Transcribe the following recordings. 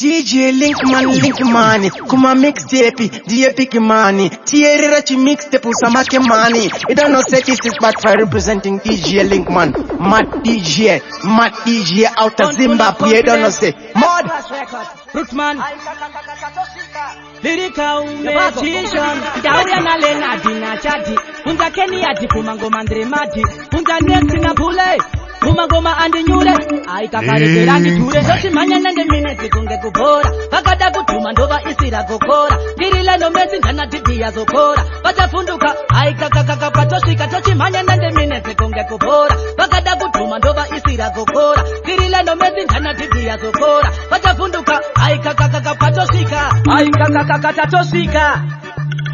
DJ Linkman, kuma mixtape, DAP Kimani, Thierry Rachi mixtape, Usamake Mani. You don't know say this is bad for representing DJ Linkman. Mad DJ out of Zimbabwe, you don't know say. Mod! Rootman, Lyrical Magician, Daria Nalena Dina Chadi, Punta Kenya di Pumangoma Andre Madi, Punta Nesina Pule. Goma and Nure, I Kakari Randi Ture, Manyan and the minutes Gunga Gopora, Bagada Gutumandova Isira Gokora, Dirila no Messin and Nadia Zokora, Batafunduka, I Kakaka Patoshika, Manyan and the minutes Gunga Gopora, Bagada Gutumandova Isira Gokora, Dirila no Messin and Nadia Zokora, Batafunduka, I Kakaka Patoshika, I Kakaka Tatoshika,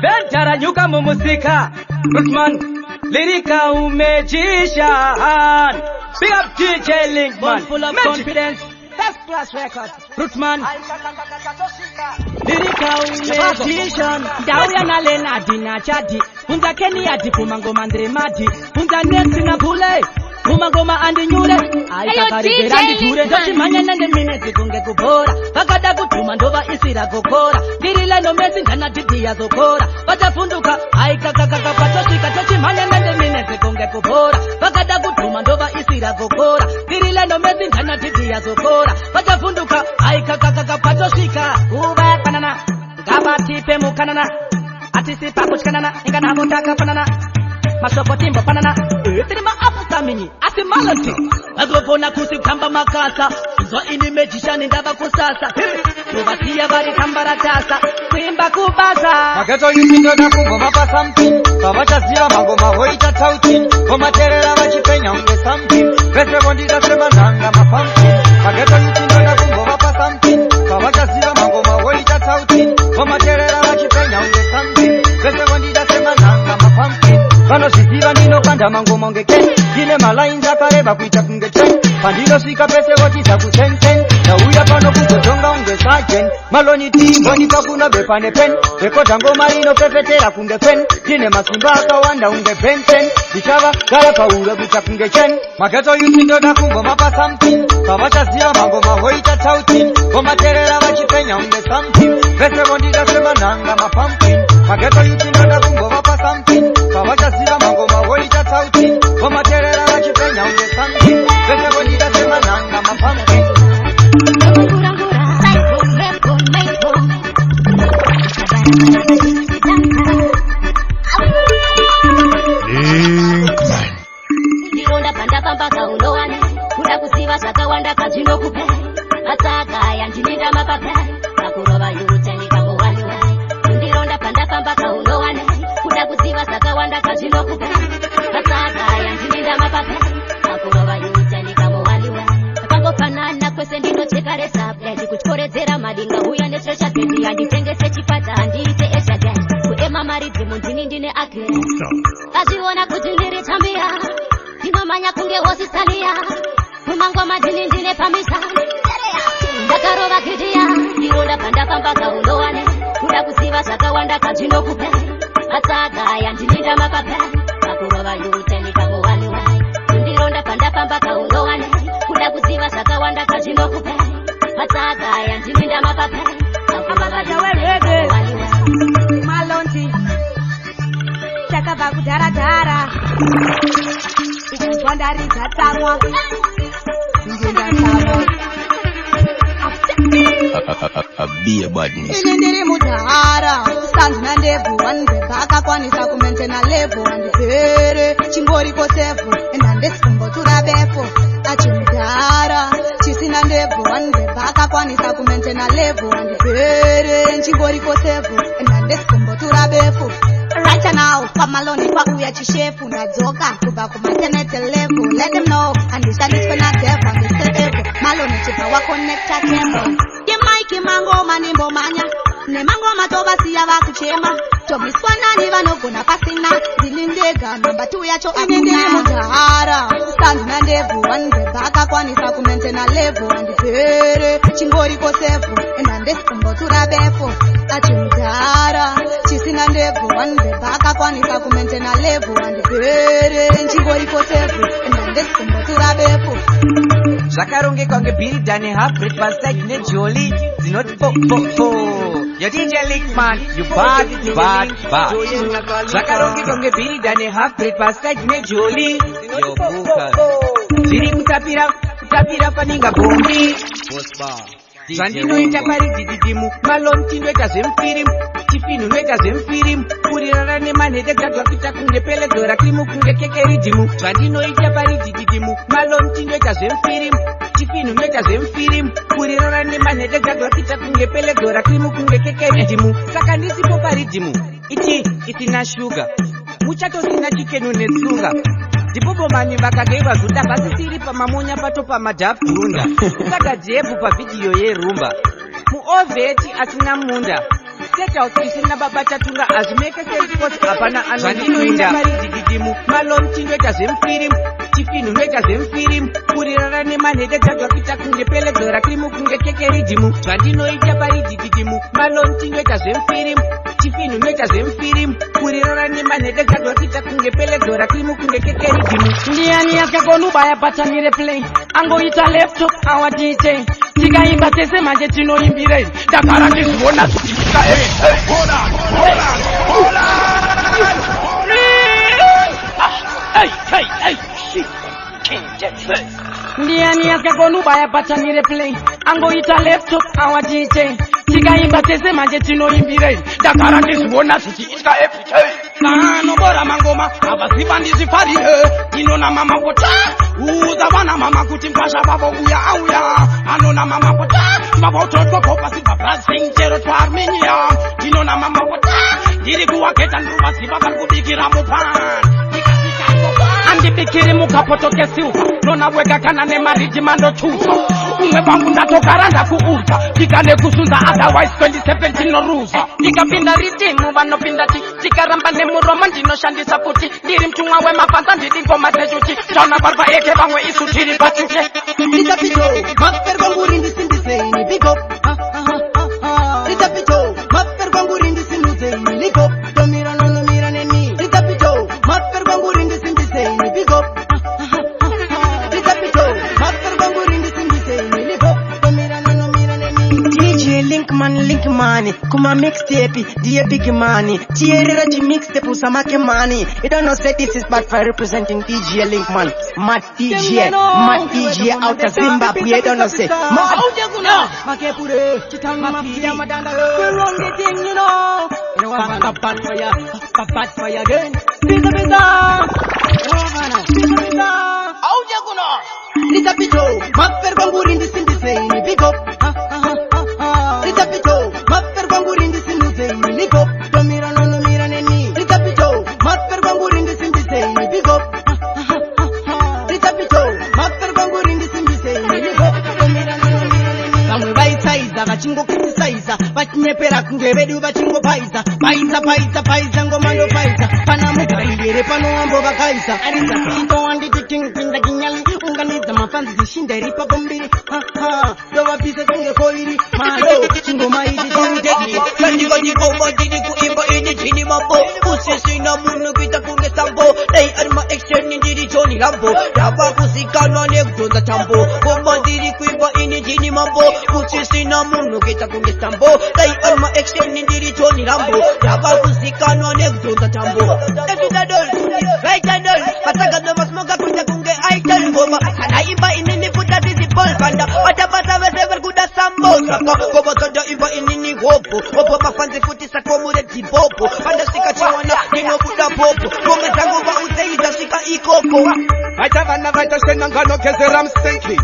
Ventara Yuka Mumusika, Rootman, Lyrical Magician. Big up DJ Linkman, full of confidence, first class record. Rootman, Lyrical Magician, Daria Nalena Dina Chadi, Punta Kenya di Pumangoma Andre Madi, Punta Nesina Pule, Pumangoma and Nure, I Kakari Randi Ture, Manyan and the minutes Gunga Gopora, Bagada Gutumandova Isira Gokora, Dirila no Messin and Nadia Zokora, Batafunduka, I Kakaka Patoshika, Manyan and the minutes Gunga Gopora, Bagada Gutumandova Isira Gokora, Dirila no Messin and Nadia Zokora, Batafunduka, I Kakaka Patoshika, Uba Panana, Gabati Pemu Kanana, Atisipa Kanana, Inganamotaka Panana. Masopotimbo panana, Trima Aputamini, Atimalati, Agopona Kusi Kamba Makasa, so in the magician in Dabakusasa, Tubatia Bari Kambaratasa, Quimba Kubasa. Magato Yutinga Kumapa something, Pavacha Magoma, Hoita Tautin, Homatera Chipena, something, Vetrabondita Semananga, Pumpkin, Magato Yutinga Kumapa something, Pavacha Magoma, Hoita Tautin, Homatera Chipena, something, Vetrabondita Semananga, Pumpkin. Kano sikiva nino kanda mango mongeke Gine malainza kareba kuita kungechen Pandilo sika pese watisa kusenten Na uya pano kutotonga unge sajen Maloni timbo ni kakuna bepane pen Beko tango marino pepetera kunge pen Gine masimba kawanda unge benten Bichava kare paura kuita kungechen Mageto yutindo na kungo mapa something Kawacha siya mango mahoita tautin Goma terera wachipenya unge something Pese bondida sema nanga mapumpkin Mageto yutindo na kungo mapa something Kawacha siya mango mahoita tautin Goma terera wachipenya unge something Pese bondida sema nanga mapumpkin Ndironda panda pamba kaunowane kuda kusiva zvakawanda kazvinokupe matsaka yandininda mapape kakurova yuruteni kamowaniwe ndironda panda pamba kaunowane kuda kusiva zvakawanda kazvinokupe matsaka yandininda mapape kakurova yuruteni kamowaniwe akangofanana kwese ndinochekaresa pledi kuchoredzera madinga uya nestresha bendi handitengese chipata handiite eshagen kuema maridzi mundini ndine ake kazviona kuti ndiri tambia ndinomanya kunge wosisalia kumangoma ndine pamisa ndakarova kidia ndironda panda pamba kaunowane kuda kusiva zvakawanda kazvinokupe matsaka yandininda mapape kakurova yuruteni kamowaniwe ndironda panda pamba kaunowane kuda kusiva zvakawanda kazvinokupe matsaka yandininda mapape kakurova yuruteni kamowaniwe malonti takabva kudharadhara Vandaridza tsamwa Be a badness. Ine ndiri mudhara stanzi nandebvu wanibhebha akakwanisa kumentena lebvu wandipere chingoriko sevhu enhandesikumbotura befo achimudhara chisina ndebvu wanibhebha akakwanisa kumentena lebvu wandipere chingoriko sevhu enhandesikumbotura befo Right now, pamaloni kwa uya chishefu nadzoka kubva kumaternity level. Let them know, andishandiswe na devil, andisebebo maloni chibva wakonekta cable. Yemaiki mangoma nimbomanya nemangoma tovasiya vakuchema tomiswa nani vanogona pasina zilindega namba 2 yacho inendiri mudhara stanzi nandebvu wanibhebha akakwanisa kumentena level andipere chingoriko sevhu enhandesikumbotura befo achimudhara chisina ndebvu wanibhebha akakwanisa kumentena level andipere chingoriko sevhu enhandesikumbotura befo Zvakarongeka ngebhirida nehabred paside nejoli dzinoti po. Yo DJ Linkman, you bad. Zvakarongeka ngebhirida nehabred paside nejoli yo buka. Zviri kutapira paninga bombi. Zvandinoita pari dzididimu, malonti ndoita zvemufirimu, chifinu ndoita zvemufirimu, kurirana nemanhete dzagwa kuita kunge peledhora krimu kunge kekeridimu. Zvandinoita pari dzididimu, malonti ndoita zvemufirimu, chifinu ndoita zvemufirimu, kurirana nemanhete dzagwa kuita kunge peledhora krimu kunge kekeridimu. Saka ndisipo paridhimu, iti isina shuga, muchatosina chikenu netsunga. Ndipopomani vakageiva zunda vasisiri pamamonya pato pamadhafurunda. Saka jebu pavhidhiyo yerumba muovheti asina munda. Sethouse isina baba chatunga azvimeke sensport hapana anondinoita paridzididimu. Malonti ndoita zvemufirimu, chifinu ndoita zvemufirimu, kurirana nemanhete dzagwa kuita kunge peledhora krimu kunge kekeridimu. Zvandinoita paridzididimu, malonti ndoita zvemufirimu, chifinu ndoita zvemufirimu, kurirana nemanhete dzagwa kuita kunge peledhora krimu kunge kekeridimu. Ndiani akagona ubaya patanire play angoita laptop our DJ tikaimba tese manje tinoimbirei ndagara ndizviona kuti ndiani akagona ubaya patanire play angoita laptop our DJ tikaimba tese manje tinoimbirei ndagara ndizviona zvichiitika everyday. Kanobora mangoma avaziva ndizvifarire ndinona mama kota uza vana mama kuti mbasha vavo auya anona mama kota mavautotokopa sibabrazing chero twaarmenia ndinona mama kota ndiri kuwageta ndiruvaziva vari kubikira mupani andibikiri mukapotoke silva nona wega kana nemariji mandochuta umwe vangu ndatogara ndakuudza tika nekusunza otherwise 2017 noruza ndikapinda ridimu vanopinda tikaramba nemuroma ndinoshandisa futi ndiri mtumwa wemafanza ndiri ngoma dzechuti zvaona vari vaeke vamwe isu tiri pachuche Ritapito, maper kwanguri ndisimbiseni biko Ritapito, maper kwanguri ndisinuzeni liko Tomira nonomira neni Ritapito, maper kwanguri ndisimbiseni biko Ritapito, maper kwanguri ndisimbiseni liko Tomira nonomira neni DJ Linkman, kuma mixtape, diye big money Tierra chi mixtape usamake money You don't know say this is bad for representing DJ Linkman Mad DJ out of Zimbabwe You don't know say Makepure, chitanga mafia madanda we're wrong the thing you know bad fire again Pizza Auja kuno Ritapito, maper kwanguri ndisimbiseni biko Ritapito, maper kwanguri ndisinuzeni liko Tomira nonomira neni Ritapito, maper kwanguri ndisimbiseni biko Ritapito, maper kwanguri ndisimbiseni liko Tomira nonomira neni Vamwe vaitsaiza vachingo kritisaiza vachinyepera kunge vedu vachingo paiza paiza ngoma ndopaiza pana mugaire pano wambo vakaisa arizapito wanditi kingpinda kinyali unganidza mafanzi zishinda iri pakombiri ndovapise kunge koiri malo chingoma ichi chimuteki Sandikondikoma ndiri kuimba ini chini mambo kusisina munhu kuita kunge sambo dai ari maaction ndiri Johnny Rambo ndava kuzikanwa nekudhonza tambo koma ndiri kuimba ini chini mambo kusisina munhu kuita kunge sambo dai ari maaction ndiri Johnny Rambo ndava kuzikanwa nekudhonza tambo evidadol right and patagano masmoga kuita kunge idol ngoma kana imba ini ndifuta disibol panda watapata vese kuda sambo saka koma kanda imba ini hopo mafanzi futi sakomure dzipopo panda sika chiwana ndinobuda popo konga dzangu vauzeiza svika ikoko Acha vana vaitoshena ngano kezera mstenki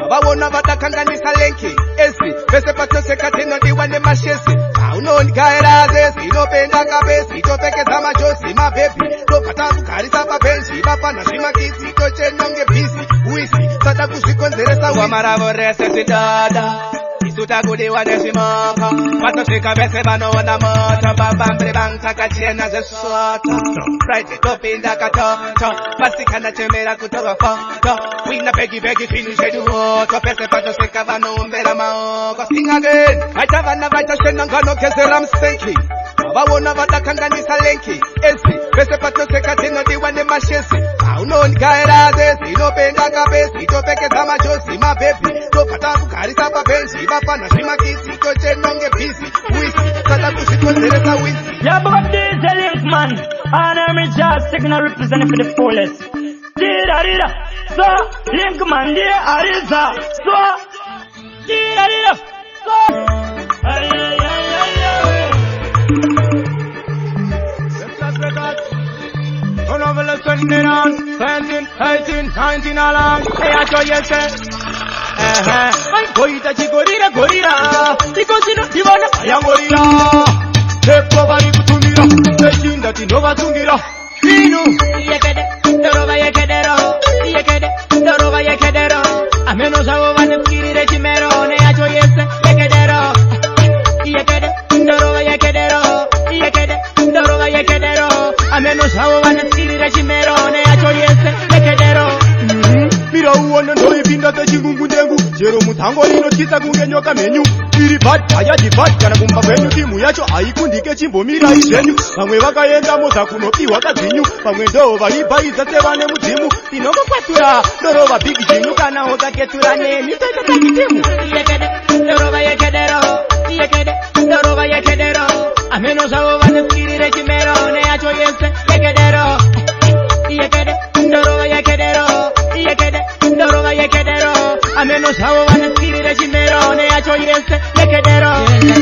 Vavona vatakanganisa lenki Esi, vese patoseka tinodiwa nemashesi Unongaira zesi, inopenda kabesi Topekeza majosi, mabebi Topata kugarisa pabenji Vapana zvimakisi, tochenonge bisi Uisi, sata kuzvikonzeresa Wamaravo rese zidada Isutakudiwa nezimaka Patoseka vese vanoona moto Babambre bangtakachena zesota Friday topinda katoto Masikana chemera kutoka foto Wina begi finu shedu woto Pese patoseka vanoombera maoko Sing again Acha vana vaitoshena ngano kezera msenki Vavona vatakanganisa lenki esi pese patoseka tinodiwa nemashesi aunongaira zesi inopenda kabesi topekeza machozi mabebi topata kugarisa pabenzi vafana zvimakisi tochenonge bhizi wisi sada kuzvikonzeresa wisi Yeah, but this is a link man. And I'm just signal representing for the fullest. Dida, so link man, dear Arisa, so dida, so. Turn over the 29, 17, 18, 19 along. Hey, I show you say. Goita chigorira gorira. Tikosino divana yangorira. Tekova ikutumira. Teshinda tinova tungira. Finu. Yekede, doroba yekedero. Yekede, doroba yekedero. Ameno sawo vanefkirire chimero. Ne acho yese yekedero. Yekede, doroba yekedero. Yekede, doroba yekedero. Ameno sawo vanefkirire chimero. Ne acho yese yekedero. Mira uone ndoipinda techingungu ndengu chero mutango inotyisa kunge nyoka menyu iri bhat hayadi bhat kana kumba kwenyu timu yacho haikundike chimbomira izvenyu vamwe vakaendamo zakunopiwa kadzinyu vamwe ndo vaibhaidza sevane mudzimu tinongokwatura ndorova bhigi chinyu kana ukaketura nemi toita takitimu Yekede, doroba yekedero. Yekede, doroba yekedero. Ameno sawo vanefkirire chimero. Ne acho yese yekedero. Yekede, doroba yekedero. Yekede, doroba yekedero. Ameno sawo vanefkirire chimero. Ne acho yese yekedero.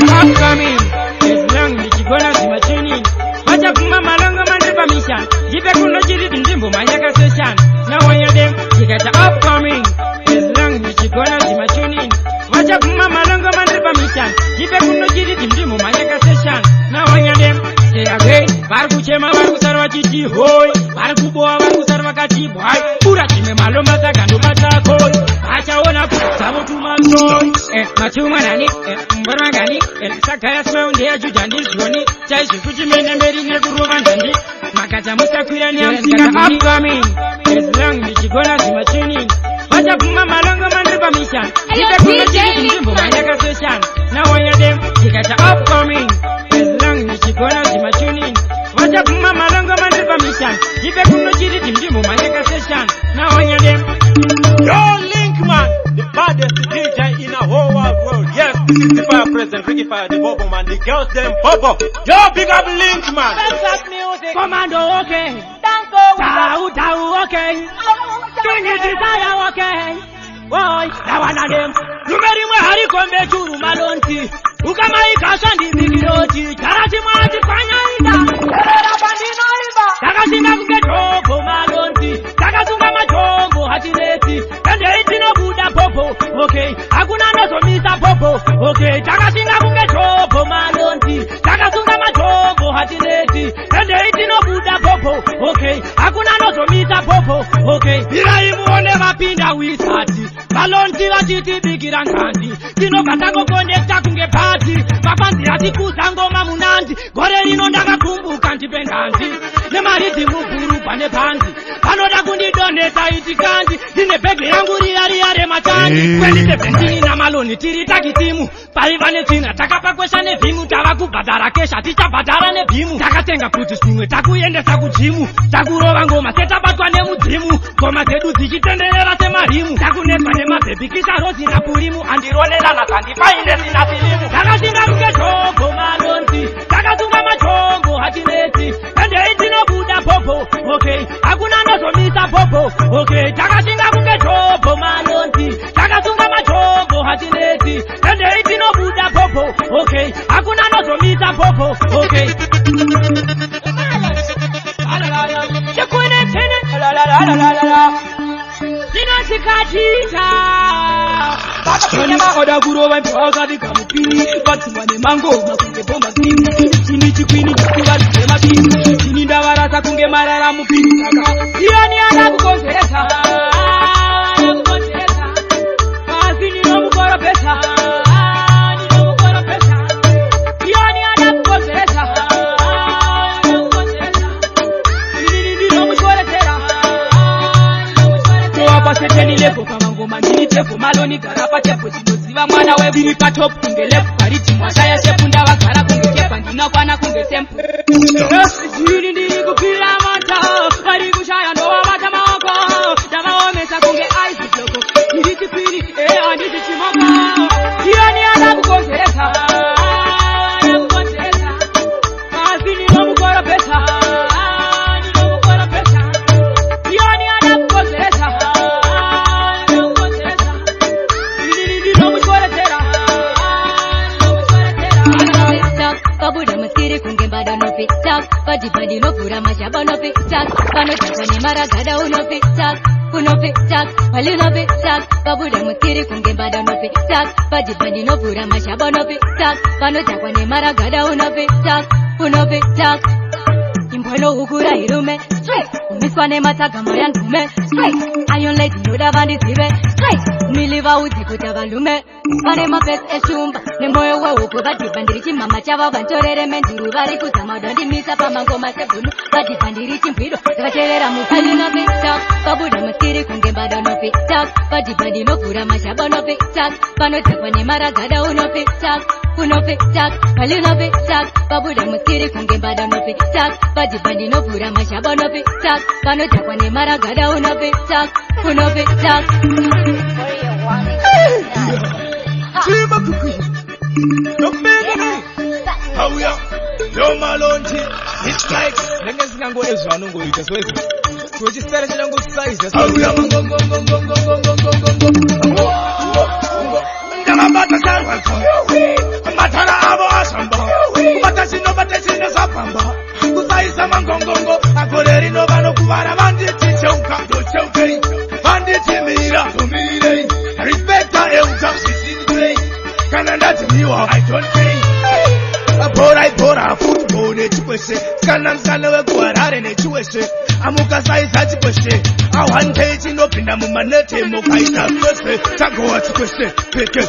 Upcoming, as long as you gonna see my tuning. Wacha kuma malongo mandripa mission. Jipe kuno chiri ndimbo manyaka session. Now when you're them, you get the upcoming. As long as you gonna see my tuning. Wacha kuma malongo mandripa mission. Jipe kuno chiri ndimbo manyaka session. Now when you're them, say again. Varkuchema varkusarwa chichi hoy. Varkuboa varkusarwa kachi boy. Pura chime maloma takando matakoi. Achaona kusabo tumanzoi. Machunga nani, mbona gani. Sakaya smell ndia jujandi joni. Chaishi kuchimene meri nekurova ndandi. Makacha mustakwira ni amsika upcoming. As long as you gonna see my tuning. Wacha kuma malongo mandripa mission. Jipe kuna chiri ndimbo manyaka session. Now when you're them, you get the upcoming. As long as you gonna see my tuning. Wacha kuma malongo mandripa mission. Jipe kuna chiri ndimbo manyaka session. Now when you're them. Yo, Linkman, the baddest DJ in the whole wide world. Yes, this is the fire president, Ricky Fire, the Bobo man, the girls them Bobo. Yo, big up Linkman. Music. Commando, okay. Tau, okay. Sing it, desire, okay. Boy, that one of them. Lumeri mwe hari kombe churu malonti. Ukama ikasha ndizikiroti. Charati mwati kwanya ida. Erera bandino iba. Takashinga kuketoko malonti. Takasunga machongo hatireti. Kende itino buda popo. Okay, hakuna nozo misa popo. Okay, takashinga kuketoko malonti. Takasunga machongo hatireti. Kende itino buda popo. Okay, hakuna nozo misa popo. Okay, ila imuone mapinda wisati. Balonti vachiti bikira nkandi. Tino katango konekta kunge pati. Papanzi hati kuzangoma munandi. Gore lino ndakakumbuka ndipendanzi. Nemariti mukuru pane panzi. Panoda kundidoneta itikandi. Dine bege yangu riare matandi. 2017 na maloni tiri takitimu. Paiva netina takapakwesha nevimu. Tava kubhadhara kesha tichabhadhara nevimu. Takatenga kuti swimwe takuendesa kujimu. Takurova ngoma setabatwa nemudzimu. Ngoma zedu dzichitenderera semarimu. Takunetwa nemabhebi kisha rozi na purimu. Andironera nasandipainde sina silimu. Takashinga kuketoko malonti. Takasunga machongo hatineti. Kende itino buda popo. Okay, hakuna nozo misa popo. Okay, takashinga kuketoko malonti. Takasunga machongo hatineti. Kende itino buda popo. Okay, hakuna nozo misa popo. Okay. Chekune tene. La la la la la la. Sikatika Kwenye mahoda kurova mpauza vika mpini Bati mwane mango makunge bomba kini Chini chikwini chikuwa lukema kini Chini ndawarasa kunge marara mpini Saka Iyani ana kukonseresa Ana kukonseresa Kazi nino mukoro pesa Nino mukoro pesa Iyani ana kukonseresa Ana kukonseresa Nino mukoro tera Seteni lepo kama ngoma ndini tepo maloni karapa tepo sinoziva mwana we vini patop kunge lepo pariti mwasaya sepunda wakara kunge kepa ndina kwana kunge kunge tempo Jini ndiku kila mata Mariku shaya ndoa mata maoko Dama omesa kunge ice bloko Niditi pili, aniti chimoka Yoni anabu kontesa Anabu kontesa Azini nomu kora pesa Nomu kora pesa Yoni anabu kontesa Nomu kontesa Niditi nomu kora tera Nomu kora tera Pabuda maskiri kunge bada no fit tak Badi badi no pura mashaba no fit tak Pano chakwane maragada uno fit tak Uno fit tak, wali no fit tak Pabuda maskiri kunge bada no fit tak Badi badi no pura mashaba no fit tak Pano chakwane maragada uno fit tak Uno fit tak Imbono ukura irume straight Umiswane mataka moyan kume straight Iron lady no da bandi sibe straight Miliva uti kutabalume Pane mapes eshumba Nemoyo wa uko badi bandirichi mama chava bantorere menduru Bari kutama dondi misa pa mangoma sebunu Badi bandirichi mpido Takacherera mupali no fit tak Pabuda maskiri kunge bada no fit tak Badi badi no pura mashaba no fit tak Pano chakwane maragada uno fit tak Uno fit tak, wali no fit tak Pabuda maskiri kunge bada no fit tak Badi badi no pura mashaba no fit tak Pano chakwane maragada uno fit tak Uno fit tak Chima kuku No baby How ya Yo malonji It's like Nenge zinango ezo anungo ita swezi Tuweji stare zinango size How ya Ndama bata sarwa Matara abo asamba Kubata sino sapamba Kusaisa mangongongo Akoleri no bano kubara Banditi chonka Do chonkei Banditi mira Tumire Respecta euta Canada to me, I don't think. I bora, football, the Jewish. Canan Sana, Guara, and the Jewish. Amuka size, that's a question. I want taking up in the Mumanete, Mokaita, Tagoa to question, pick it.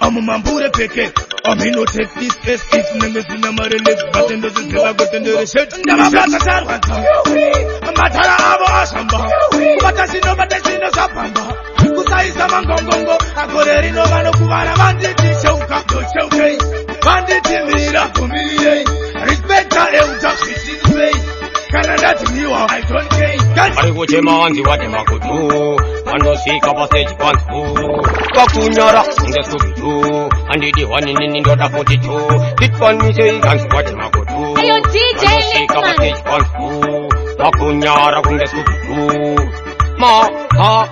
Amumambura pick it. I no take this case, it's members in the mother lips, but in the never got into the shirt. Matara Abo Asamba. Batasino, Batasino Sapamba. Kusaisa mangongongo akoreri no bano kubara banditi shauka do shaukai banditi mira kumire respecta euta sisi Canada to me I don't care Ari goche manzi wate makutu Mando sika passage pantu Kakunyara unge subitu Andi di wani nini ndoda 42 Kitpan mi say gansi wate makutu Ayo DJ Mando sika passage pantu Kakunyara unge subitu Ma ha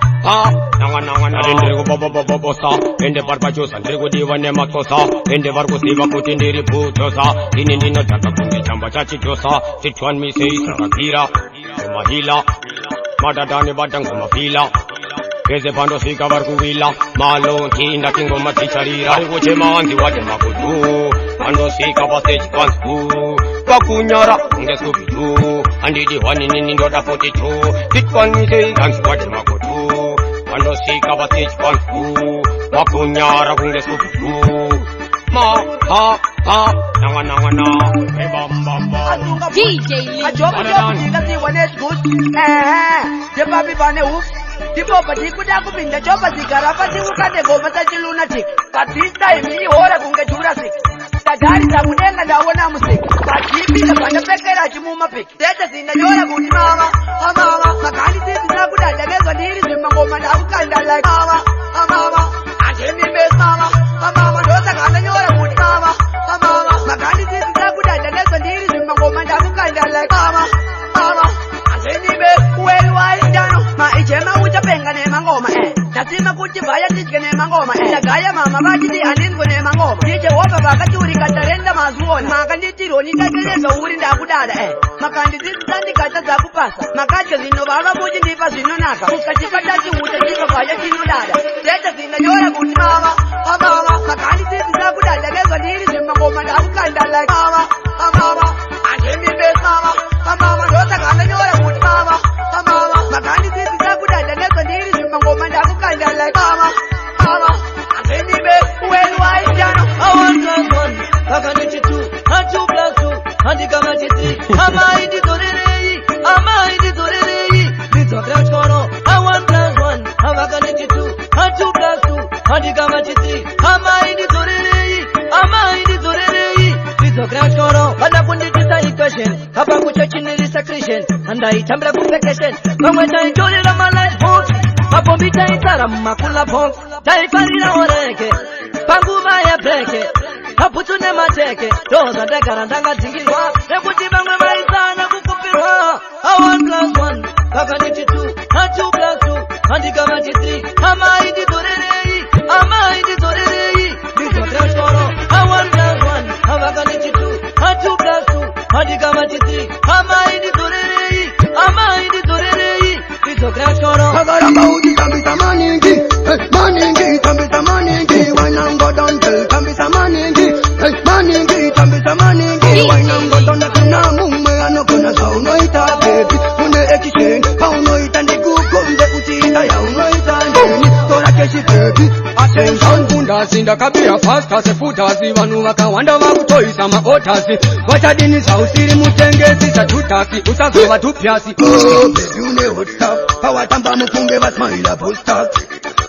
Nanga Adendrego bobo sa Ende barbachosa Ndrego divane matosa Ende vargo siva kutindiri putosa Dini nino chaka kunge chamba chachi chosa Chichwan mi sei sarakira Mahila Madadani badango mafila Keze pando sika vargu vila Malo tinda kingo maticharira Arigo chema anzi wate makutu Pando sika passage pantu Kakunyara unge skubitu Andi diwani nini ndoda 42 Kitwan mi sei gansi wate makutu Pando sika passage pantu Kakunyara unge skubitu Ma ha Nanga Ebamba DJ Lee Ajoba jobu wane good Jeba bibane uf Tipo pati kuda kupinda joba sigara pati ukade goma sachi lunatic But this time ni hora kunge Jurassic Tajari za mudenga ndawona musik Pati pila panda pekera chimuma pik Tete zina yora kuti mama Mama Makani sisi za kuda jagezo ndiri zima ngoma na ukanda like Mama Ajemi base mama Mama Doza kanda yora kuti mama Makani sisi za kuda jagezo ndiri zima ngoma na ukanda like Mama Ajemi base uwelu wa idano Ma ichema uchapenga nema ngoma Nasima kuti vaya tijke nema ngoma Jagaya mama vajiti aningo nema ngoma Dije wopa vakachuri katarenda mazuona Makanditiro nitakeleza uri ndakudada Makandisisi sandi kata za kupasa Makache zino vava muji ndipa zino naka Kuskachipatachi uta jiva vaya chino dada Tete zina yora kuti mama Makandisisi za kudada Gezo ndiri zima ngoma ndakukanda like Mama Ajemi base mama Doza kanda yora kuti mama Makandisisi za kudada Gezo ndiri zima ngoma ndakukanda like mama Ajemi base uwelu wa idano I want someone, I can hit you too. And 2 plus 2, and you come at 3. Am I in the Torrey? This is a corner. I want plus 1, I can hit you too. And 2 plus 2, and you come at 3. Am I in the Torrey? This is a corner. And I put it celebration. Papa ku church in the secretion. And I tambra ku vacation. Come when I told you my life hooks. Papa be tight makula pong. Tai farina oreke. Pangu maya breke. Kaputune mateke. Doza dekarandanga tingilwa. Nekuti bangwe maizana kukupirwa. 1+1. Kakaniti 2. And 2+2. And the gamati 3. Amaidi dorerei. Amaidi dorerei. Bito trashoro. 1+1. Kakaniti 2. And 2+2. And the gamati 3. Amaidi dorerei. Amaidi dorerei. Bito trashoro. Kagaramba uji kambita maningi. Maningi kambita maningi. Wanango dontel kambita maningi. Maningi kambita maningi. Wanango dontel kuna mume anokona sauno ita baby. Une ekishen pauno ita ndikukonde utita ya uno ita ndeni. Tora keshi baby. Attention bunda sinda kabira fast se futasi vanu wakawanda wakutoisa maotasi. Wachadini sausiri mutengezi satutaki usazova tupyasi. Oh baby une hot stuff. Pawatamba mufunge wasmaila full stop.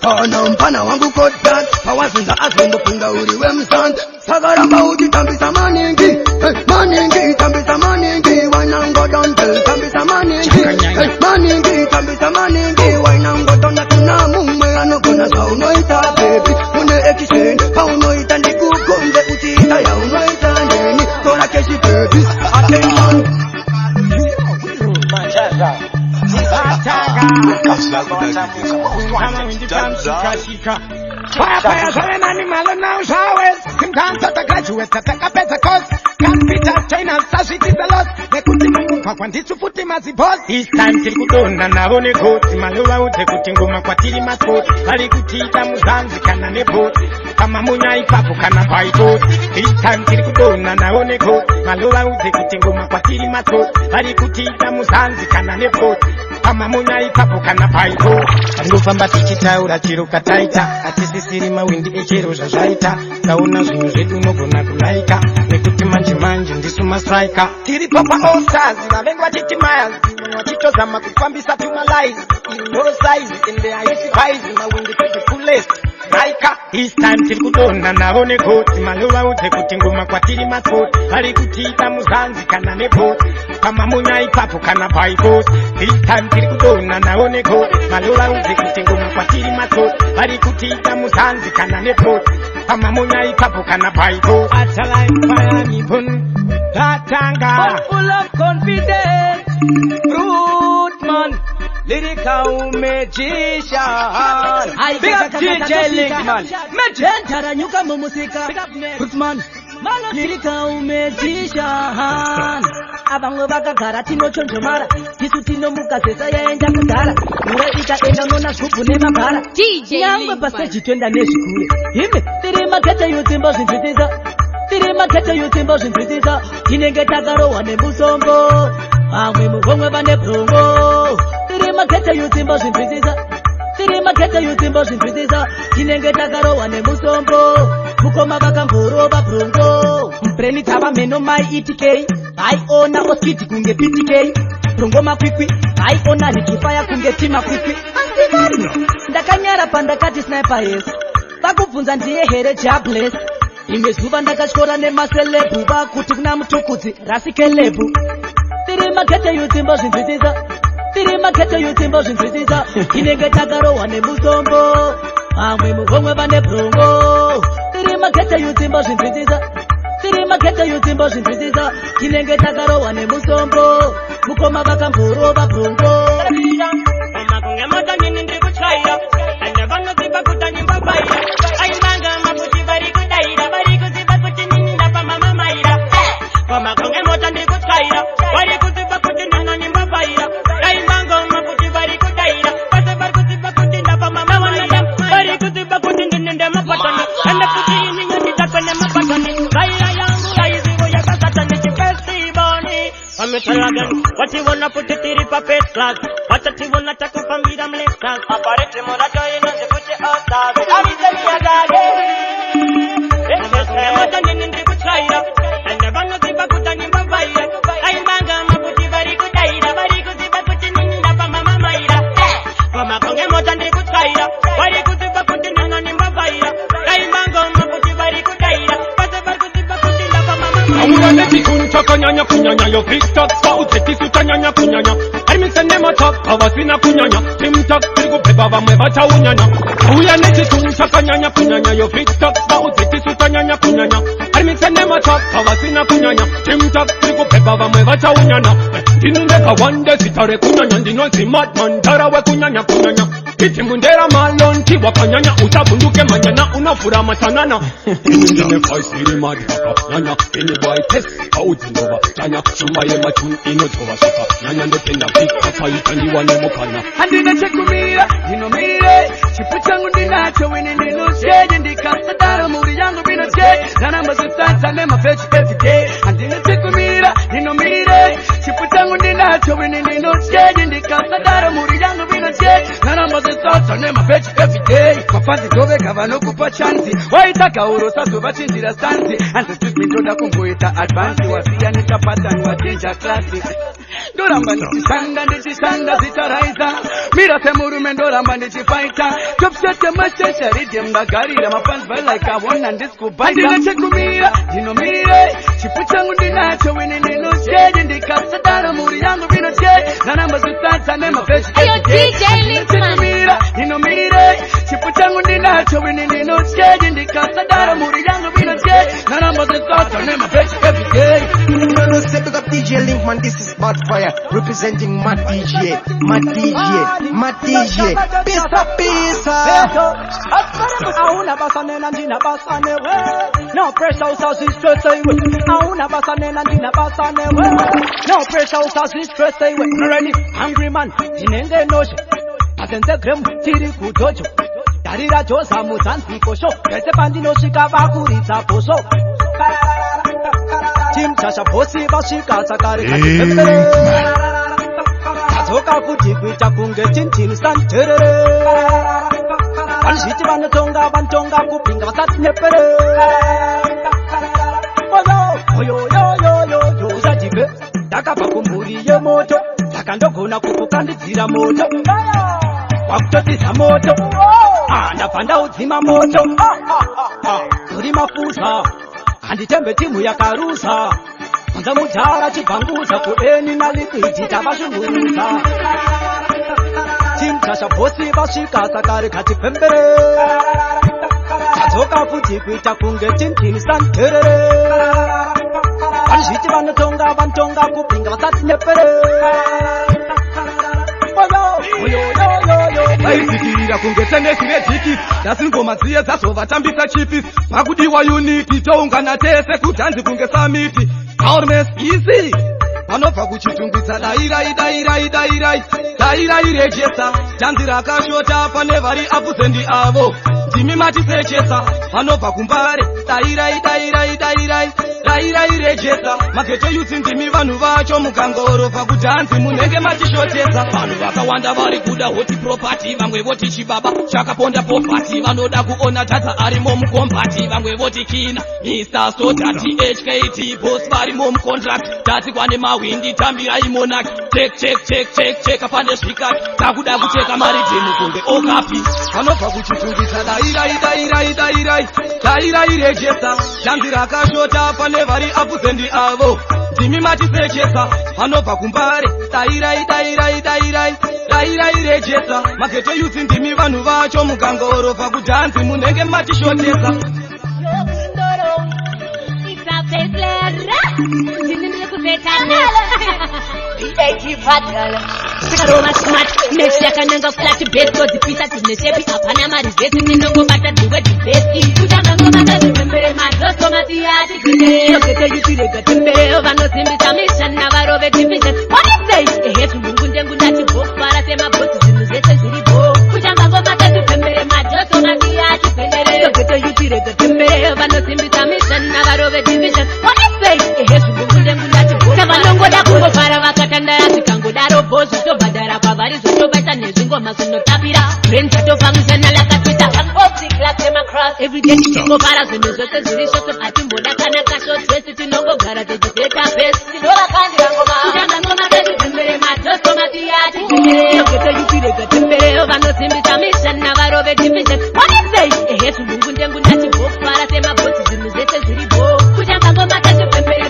Pana mpana wangu kotak. Pawasunza asumbo funga uriwe msan. Sagaramba uji tambisa maningi. Maningi tambisa maningi. Wanango dontel tambisa maningi. Maningi tambisa maningi. Wanango donna kuna mume anokona sauno ita baby. Une ekishen pauno ita ndikukonde utita ya uno ita ndeni. Tora keshi baby. Attention. Fire seven animal now showers. Sometimes at the graduates at the better cause. Capital China, Sashiti the loss. They could think of one to put him as he was. This time till Kudona, Nahone coat, Malua, they could think of Maquatiri Matot, Parikutita Muzanzi Kanane boat, Kamamunya Papu Kanapai boat. This time till Kudona, Nahone coat, Malua, they could think of Maquatiri Matot, Parikutita Muzanzi Kanane boat. Kamamunya Papu Kanapai boat. And Lufamba Tichita, Urachiruka Taita, Atisiri Mawindi Echero Zaita, Kauna Zuzu no Gunakulaika, Nikuti Manji, and this Suma Striker. Tiri Papa All Stars, Navengwa Titi Miles, Chicho Zama Kupambisa to my lies, in no size, in the icy pies, in my windy to the fullest. Raika, it's time till Kudona, Nahone coat, Malua, Tekutingo Maquatiri Matot, Harikutita Muzanzi Kanane boat, Kamamunya Papu Kanapai boat. It's time till Kudona, Nahone coat, Malua, Tekutingo Maquatiri Matot, Harikutita Muzanzi Kanane boat, Kamamunya Papu Kanapai boat. Atalai Fire Nipun, Tatanga, full of confidence, Rootman. Lyrical magician. Big up DJ Linkman. Magenta nyuka mumusika. Rootman. Lyrical magician. Abango bakagara tino chonjomara. Kisu tino mukasesa yaenda kudara. Ura ika enda nona kupu nema para. DJ Nyangwe paseji twenda neshikule. Hime. Tiri makete yutimbo zintritiza. Tiri makete yutimbo zintritiza. Kinenge tagaro wane musombo. Amwe mugongwe bane prongo. Tiri makete yutimbo zintritiza. Tiri makete yutimbo zintritiza. Kinenge tagaro wane musombo. Mukoma bakamboro ba prongo. Mpreni taba meno mai itikei. I ona oskiti kunge PTK. Prongo makwikwi. I ona nikifaya kunge tima kwikwi. Antimarino. Ndakanyara pandakati sniper yes. Bakubvunza ndiye here jobless. Imezuva ndakachikora nemaselebu vakuti kuna mutukudzi rasikelebu. Tiri makete yutimbo zintritiza. Tiri makete yutimbo zintritiza. Kinenge tagarowa nemusombo. Amwe mugomwe bane prongo. Tiri makete yutimbo zintritiza. Tiri makete yutimbo zintritiza. Kinenge tagarowa nemusombo. Mukoma bakamboro ba prongo. Makunge moto nini ndiri kuchaya. Anya bano ziba kutanyimba baira. Aimbanga maputi bari kudaira. Bari kuziba kuti nini ndapa mama maira. Makunge moto ndiri kuchaya. Bari kuziba kuti nini nyimba baira. Aimbanga maputi bari kudaira. Bari kuziba kuti ndapa mama maira. Bari kuziba kuti nini ndama patana. Anda kuti nini nyati takane mapatani. Baira yangu raizigo ya kasatani chipesiboni. Again. What you wanna put it in the puppet class? What you wanna take up and be the mless class? Apparently, more than you know, they put it outside. I'm in the again. What you need to try it. And never know if I put on your fire. I'm banga, my putty very good. Very good if I put it in the mama maida. Mama, come and what you could try it. Very good if I put it in the fire. I'm banga, my putty very good. But if I put it in the mama. Aura neti kuncha kanyanya kunyanya. Yo TikTok sa uteti sutanyanya kunyanya. Armise nema tak awasina kunyanya. Timtak trigo peba vamwe bacha unyanya. Aura neti kuncha kanyanya kunyanya. Yo TikTok sa uteti sutanyanya kunyanya. Armise nema tak awasina kunyanya. Timtak trigo peba vamwe bacha unyanya. Dinundeka wande sitare kunyanya. Ndinosi madman tarawe kunyanya kunyanya. Iti mundera malon tiwa kanyanya. Utabunduke manyana unafura matanana. Dinundene faisiri madhaka nyanya. Ini boy test audinova chanya. Shumba ye machun inotowa shika. Nyanya ndependa pika faitandi wane mukanya. Andina chekumira, dinomire. Chipu changu ndinacho wini nino shade. Ndikasa dara muri yangu bino shade. Nana mazutata nema fetch every day. Andina chekumira, dinomire. Chipu changu ndinacho wini nino shade. Ndikasa dara muri yangu bino shade. Nana mazutata nema fetch every day. Mafanzi dove kavano kupa chansi. Waitaka urosa tuva chinjira stanzi. Ante sisi ndoda kumbuita advance. Wasiya nitapata ni wajenja klasi. Doramba nichishanga nichishanga zitaraiza. Mira semurume doramba nichifaita. Topsete mashesha ridi mbagarira. Mafans by like I wanna disco baita. Andina chekumira, dinomire. Chipu changu ndinacho wini nino shade. Ndikasa dara muri yangu bino shade. Nana mazutata nema fresh every day. Andina chekumira, dinomire. Chipu changu ndinacho wini nino shade. Ndikasa dara muri yangu bino shade. Nana mazutata nema fresh every day. Big up DJ Linkman, this is Bad Fire, representing Mad DJ, Mad DJ, Mad DJ. Pisa. Auna basane na ndina basane we. No pressure usasi stress we. Auna basane na ndina basane we. No pressure usasi stress we. Ready, hungry man, inende noche. Asenze grem tiri kudojo. Darira josa muzanti kosho. Ese pandino shika bakuritsa poso. Tim Tasha Bosi Bashika Sakari Katimere Kazoka Fuji Kuita Kunge Tintin Santere Alshiti Banatonga Bantonga Kupinga Sat Nepere Oyo Zajibe Daka Bakumburi Yemoto Sakandoko na Kupukandi Zira Moto Wakutoti Samoto Anapanda Uzima Moto Urima Fusa Anditembe timu ya karusa Mwanza mutara chipanguza Kueni na likwiti tabashunguza Tim Tasha Bosi Bashika Sakari Kati Pembere Kazoka Fuji Kuita Kunge Tintin Santere Alshiti Banatonga Bantonga Kupinga Sat Nepere Aisikira kungetene sire tiki Dasingoma ziye zaso vatambisa chipi Pakudiwa unity Toungana tese kutanzi kunge samiti Our easy Panova kuchitungwisa dairai rejesa Tanzi rakashota panevari apusendi avo Timi mati sechesa Panova kumbare dairai rejesa Maketo yuti ndimi vanu vacho mukangoro Pakutanzi munenge matishotesa Vanu vakawanda vari kuda hoti property Vamwe voti chibaba chakaponda poverty Vanoda kuona tata arimo mukombati Vamwe voti kina Mr. Sotati HKT Boss vari contract Tati kwane mawindi tambira imonaki Check apande shikaki Takuda kucheka maritimu kunge okapi Panova kuchitungisa dairai rejesa Tanzi rakashota panevari apusendi avo Timi mati sechesa Panova kumbare dairai rejesa Maketo yuti ndimi vanu vacho mukangoro Pakutanzi munenge matishotesa Roma smart, next yakananga flat bed for the pizza to the shape apana marizeti ninongo bata duwe the best kutanga ngoma ndazipembere madoso matiati kule okete yutire gatembe vano simbisa mission navarobe division what is this ehe tungungu ndengu ndati bokfara sema boti zinu zese ziribo kutanga ngoma ndazipembere madoso matiati kule okete yutire gatembe vano simbisa mission navarobe division what is this ehe tungungu ndengu ndati bokfara vanongoda kungofara vakatandara zikangodaro bozi tobhadhara pavari zotobata nezvingoma zvinotapira brand zvatopangusana lakatwita everyday tichingofara zvinhu zvose zviri shoko atimboda kana kasho twese tinongogara techideta best kutanga ngoma dzezvimbere madoso matiyati oketoyupirega tembere vanosimbisa mission navarove division ehe zvungungu ndengu ndati bofara semabhoti zvinhu zvese zviribo kutanga ngoma dzezvimbere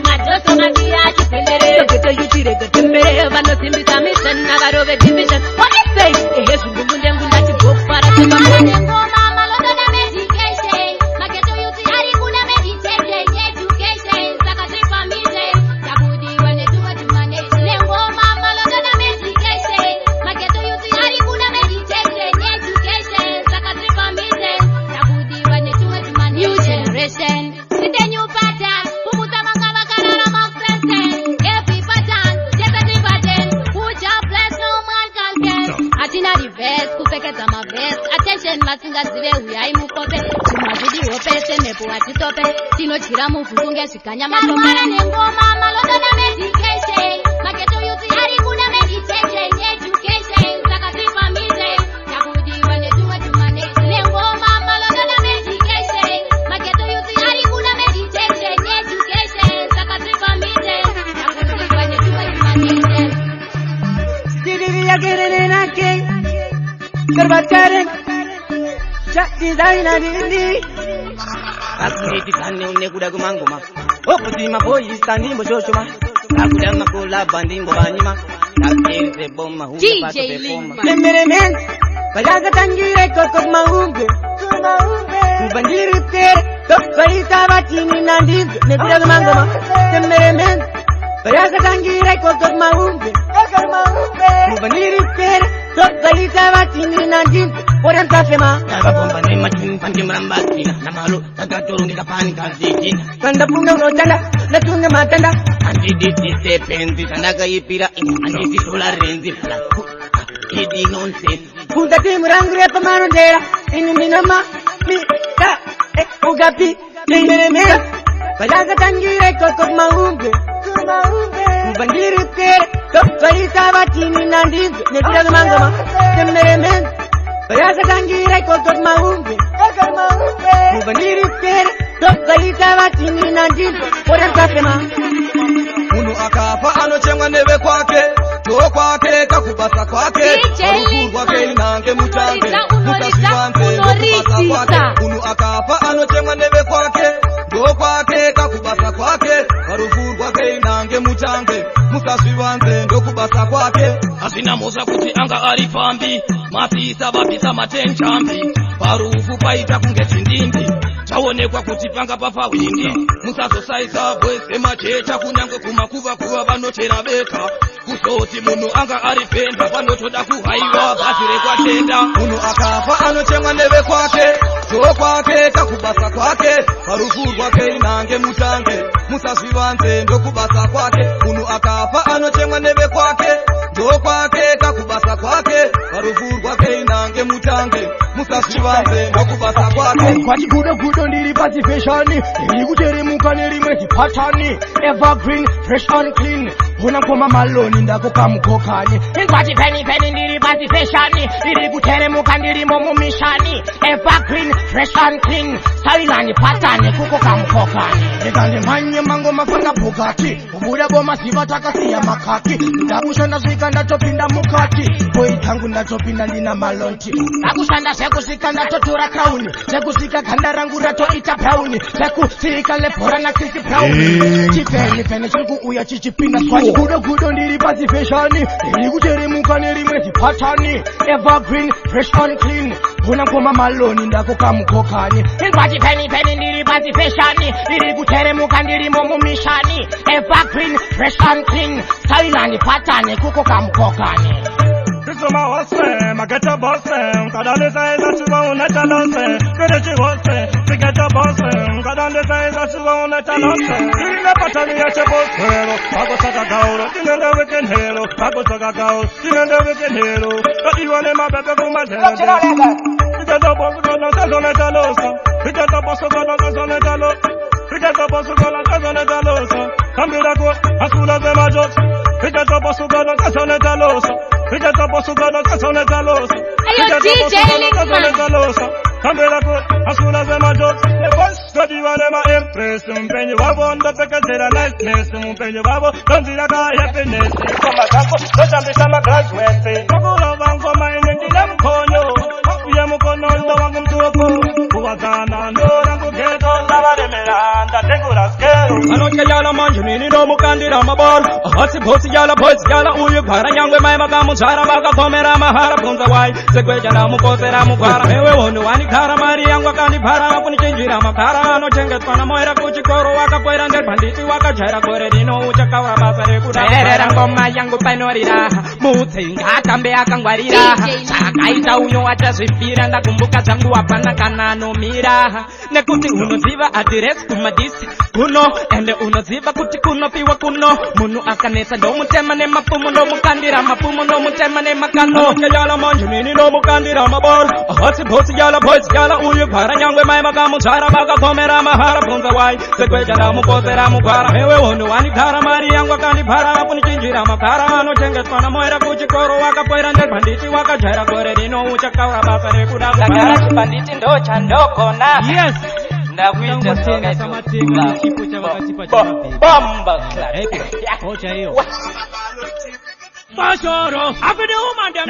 vasingazive uyai mukope chimazvidiwo pese mepo watitope tinotyira muvhunge zvikanya matomara nengoma malodona medication mageto yuti ari kuda meditation education saka tifamide yakudiwa netumwe tumanezi nengoma malodona medication mageto yuti ari kuda meditation education saka tifamide yakudiwa netumwe tumanezi Didi again and again. Karbatare. Chat designer didi. Asmiti kane unekuda kumangoma. Opoti maboy standing boshoma. Akuda makola bandimbo banima. Akese bomba hu pato performa. Lemere men. Bajaga tangire kokok mahunge. Bandiri tere. Tok salita batini nandingo. Nekuda kumangoma. Lemere men. Bajaga tangire kokok mahunge. Bandiri tere. Tok salita batini nandingo. Orang kafema. Naga bomba ne machin panjim rambakina. Namalu taga turungi kapani kazikina. Kanda punga unotanda. Natunga matanda. Andi disi penzi. Tanda kaipira. Andi titula renzi. Idi nonsense. Punta timurangre pamanondera. Ini minama. Mi ta. Ugapi. Lemere mera. Bajaga tangire kokok mahunge. Bandiri tere. Tok salita batini nandingo. Nekuda kumangoma. Lemere men. Bajaga tangire kokok mahunge. Bandiri tere. Tok salita batini nandingo. Orang kafema. Unu akafa anochemwa neve kwake. To kwake kakubasa kwake. Warufu kwake inange mutange. Mutasiwanze ndokubasa kwake. Unu akafa anochemwa neve kwake. To kwake kakubasa kwake. Warufu kwake inange mutange. Mutasiwanze ndokubasa kwake. Asina moza kuti anga arifambi. Mapisa bapisa matenchambi. Parufu paita kunge chindindi. Chaonekwa kuti panga pafa wingi. Musazosaiza bwese machecha kunyange kumakuva kuva vanotera veka. Kusoti munu anga aripenda panotoda kuhaiwa basire kwa tenda. Munu akafa anochemwa neve kwake. To kwake kakubasa kwake. Parufu kwake inange mutange. Musazvivanze ndokubasa kwake. Munu akafa anochemwa neve kwake. To kwake kakubasa kwake. Parufu kwake inange mutange. Musazvivanze ndokubasa kwake. Kwati gudo ndiri pasi feshani. Iri kuteremuka nerimwe chipatani. Evergreen, fresh and clean. Hona koma maloni ndako kamukokani. Kwati penny ndiri pasi feshani. Iri kuteremuka ndiri momumishani. Evergreen, fresh and clean. Sailani patani kuko kamukokani. Ekande manye mango mafanga bugati. Ubuda boma siva takasiya makaki. Ndakushanda zvika ndatopinda mukati. Boy tangu ndatopinda ndina malonti. Ndakushanda sekusika ndatotura crown. Sekusika ganda rangu ratoita brown. Sekusika lepora na Chris Brown. Chipeni chiriku uya chichipinda swati. Gudo ndiri pasi feshani. Iri kuteremuka nerimwe chipatani. Evergreen, fresh and clean. Hona koma maloni ndako kamukokani. Kwati penny ndiri pasi feshani. Iri kuteremuka ndiri momumishani. Evergreen, fresh and clean. Sailani patani kuko kamukokani. Kisuma wase, mageta bose, kadande saiza chuba uneta lose. Kedechi wase, sigeta bose, kadande saiza chuba uneta lose. Ine patani ya chebosero, pago saka gauro, tinende weken hero, pago saka gauro, tinende weken hero. Katiwane mabebe kumadele. Sigeta bosu kono sazoneta lose. Sigeta bosu kono sazoneta lose. Sigeta bosu kono sazoneta lose. Kambira ko, asula zema jokes. Sigeta bosu kono sazoneta lose. Sigeta bosu kono sazoneta lose. Sigeta bosu kono sazoneta lose. Kambira ko, asula zema jokes. The boss kadiwane ma impress. Mpenye wabo ndo peke zera niceness. Mpenye wabo donzira ka happiness. Koma kako, dojambisa ma graduate. Kakula wango ma inendile mkonyo. Uye mkono ndo wangu mtuoko. Kuwazana ndo rangu geto. Lavare miranda, tegura skero. Anoche yala manju nini no mukandira mabar. Hasi bhosi yala bhosi yala uyu bhara nyangwe mai makamu zara baka komera mahara punza wai. Segwe jala mukosera mugwara. Mewe wonu wani khara mari yangwa kandi bhara. Kuni chenjira mabhara. Ano chengetwa na moira kuchikoro waka wakapoera nderbanditi wakajaira gore rino uchakaura basa rekudaerera ngoma yangu panorira mutsenga atambe akangwarira chakaita uyo achazvifira ndakumbuka dzangu hapana kana anomira nekuti unoziva adiresi kumadisi kuno ende unoziva kuti kunopiwa kuno munhu akanetsa ndomutema nemapumu ndomukandira mapumu ndomutema nemakano yala manje nini ndomukandira mabora hotsi botsi yala boys yala uyu gwara nyangwe mai makamudzvara vakakomera mahara bvunza wai sekweja ndamuposera mugwara hewe unhu wanigara mari yangu akandibhara vakunichinjira magara anochengetwa namoera kuchikoro wakapoera nderbanditi wakajaira gore rino uchakaura basa rekuda kugara chibanditi ndo chandokona yes ndakuita samatenga chipo chavakatipa chapamba ocha hiyo Mashoro, after the woman them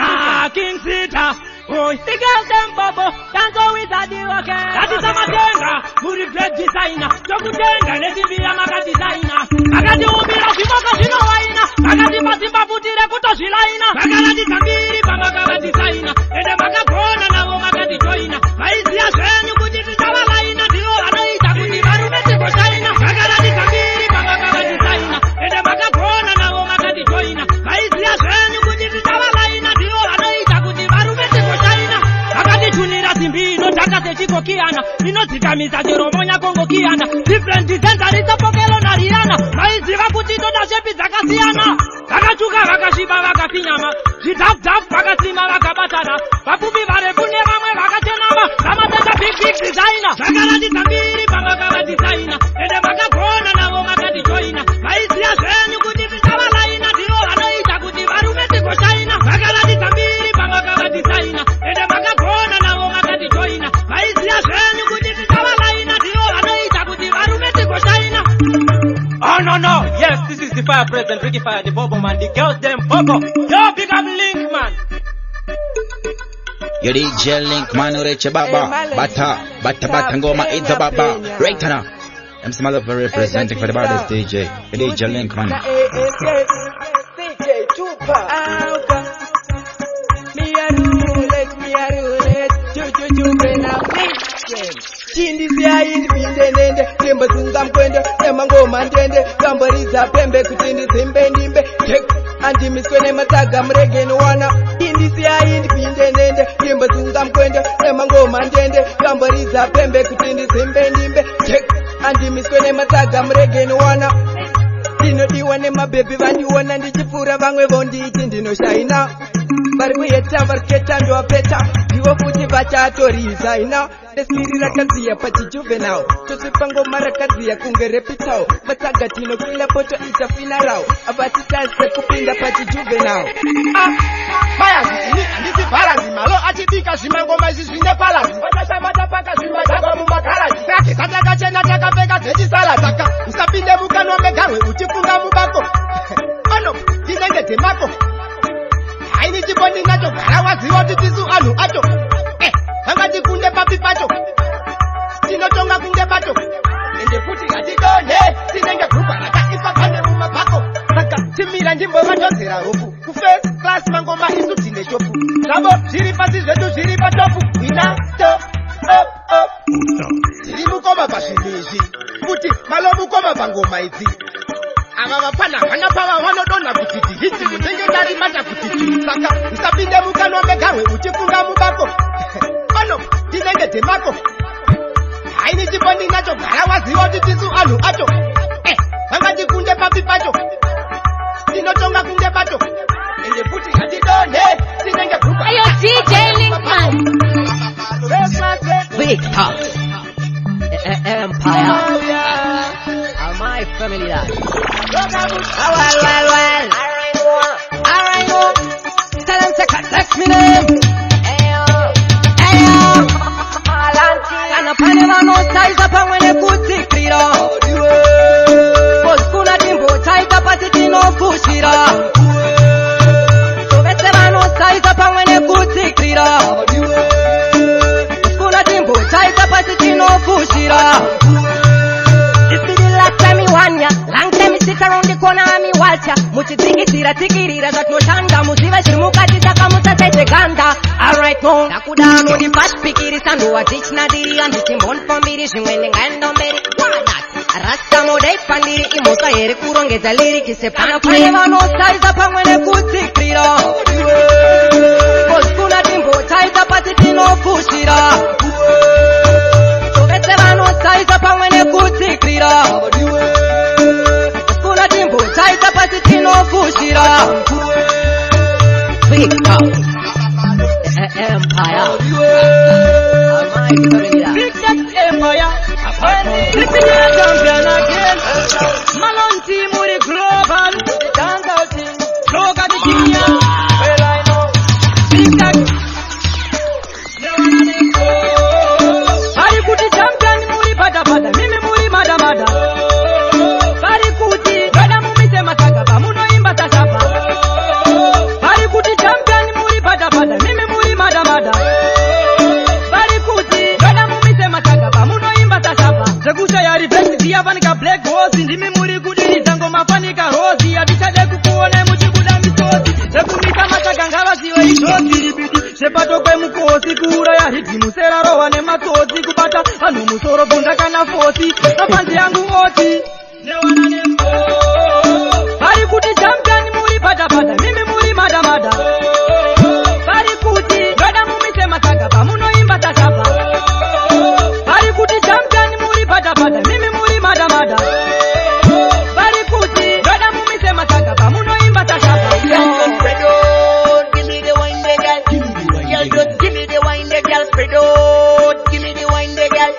King Sita. Oh, the girls them bubble, dance with a okay. That is a matenga, who regret designer. Tokutenga, let it be a maga designer. Magadi umira, Shimoka Shinowaina. Magadi Masiba Putira Kutoshilaina. Magadi Tambiri, Bamaga designer. And the Maga Kona, now Magadi Joina. Maizia Shen, you put it in Tawalaina. Dio, Anaita, Kutibaru, Mexico, China. Magadi Tambiri, Bamaga designer. And the Maga Kona, now Magadi Joina. Maizia Shen, you put it in Tawalaina. Dio, Anaita, Kutibaru, Mexico, China. Magadi Junira Timbi, no Takate Chico Kiana. Inotikamisa Jeromonia Congo Kiana. Different descent, Arisa Pokelo Nariana. Maiziva Kutito da Shepi Zakasiana. Kakachuka Vakashiba Vakapinyama. Jitap Tap Vakasima Vakabatana. Papupi Varebune Mama Vakachenama. Samatata Big designer. Sagaradi Tambiri Bamaka designer. And the Makakona now Makati Joina. Maizia Shen, you could even Tavalaina. Dio Anaita could be Varumetico China. Sagaradi Tambiri Bamaka designer. And the Makakona now Makati Joina. Maizia Shen, you could even Tavalaina. Dio Anaita could be Varumetico China. Oh no, yes, this is the fire president, Ricky Fire, the Bobo man, the girls them Bobo. Yo, big up Link man. Yo DJ Link man, ureche baba, bata ngoma ita baba, right now. I'm some other representing for the baddest DJ, yo DJ Link man. DJ Tupac. Me a roulette, juju now. Chindi siya indipindende, temba sunga mkwende, tema ngoma ndende, kambariza pembe kutindi simbe ndimbe, check, andi miskwene mataga mregeni wana. Chindi siya indipindende, temba sunga mkwende, tema ngoma ndende, kambariza pembe kutindi simbe ndimbe, check, andi miskwene mataga mregeni wana. Dino diwane mabebi vandiwona ndichipura vamwe vonditi ndino shaina. Vari kuyeta vari keta ndo peta, ndiwo futi vachatoriza ina. Desiri rakadziya pachijuvenile, tosipa ngoma rakadziya kunge repitao. Vatsagatino kila poto itafina rao, avatitase kupinda pachijuvenile. Maya zini, andisi balazi, malo achidika zimangoma zizvine palazi. Vatashamata paka zvimadhaka mumakaraji. Saki sataka chena takapfeka dzechisala taka. Usapinde mukanwa megarwe uchifunga mubako. Ano, tinenge temako. Haini chiboni nacho, gara waziwa titisu anu acho. Hangati kunde papi pacho. Tinotonga kunde pacho. Ende futi atidone, tinenge grupa raka ipakane mumabako. Saka timira njimbo vachozera hofu. Ku first class mangoma isu tine chofu. Zabo, ziri pasi zvedu ziri patofu. Ina, top, up. Ziri mukoma pasvimizi. Futi, malo mukoma pangoma idzi. Ava vapana vanapava vanodonha kutiti hiti mutenge dari mata kutiti. Saka usapinde mukanwa megarwe uchifunga mubako. Ano, tinenge temako. Haini chiboni nacho, gara waziwa titisu anu acho. Hangati kunde papi pacho. Tinotonga kunde pacho. Ende futi atidone, tinenge grupa. Ayo DJ Linkman. Big House Empire. My family life. Well. Alright, tell them to text me name. Ayo. Kana paneva no size up when you put it clear. Cause kuna timbo tight up at it no fushira. So vetera no size up when you put it clear. Kuna timbo tight up at it no fushira. Long time sit around the corner and me watch ya. Muchi tikitira that no shanda. Musiva shimuka tisaka mutasete ganda. Alright now, nakuda no the fast pikiri sandu wa teach na diri and the timbon from biri shingwene ngando mberi. What that? Rasta modai pandiri imosa ere kurongedza liriki sepana pane vanosaiza pamwe nekutsikira kuna timbotaidza pasi tinofushira tovetse vanosaiza pamwe nekutsikira kuna timbotaidza pasi tinofushira Big House Empire Big Next Empire Champion again Malon team with the global Dance out team Look at the Kenya Well I know Big Next Bari kuti champion muri pada pada Mimi muri mada mada Bari kuti Gada mumise mataka Pamuno imba tachapa Bari kuti champion muri pada pada Mimi muri mada mada Bari kuti Gada mumise mataka Pamuno imba tachapa Zekusha ya revenge Zia vanika black horse Ndimi muri kudiriza ngoma fanika rozi Adichade kukuone muchikuda misozi Zekumisa mataka ngava ziwe ishozi Ribidi Shepato kwe mukosi Kura ya hiti musera rowa ne matozi Kubata anu musoro bunda kana fosi Nafanzi yangu oti Newana nembo Bari kuti champion muri pada pada Mimi muri mada mada Bari kuti Gada mumise mataka Pamuno imba tachapa Bari kuti champion muri pada pada Mimi muri mada mada Bari kuti Gada mumise mataka Pamuno imba tachapa Give me the wine, the girl. Girl, just give me the wine, the girl. Spread out. Give me the wine, the girl.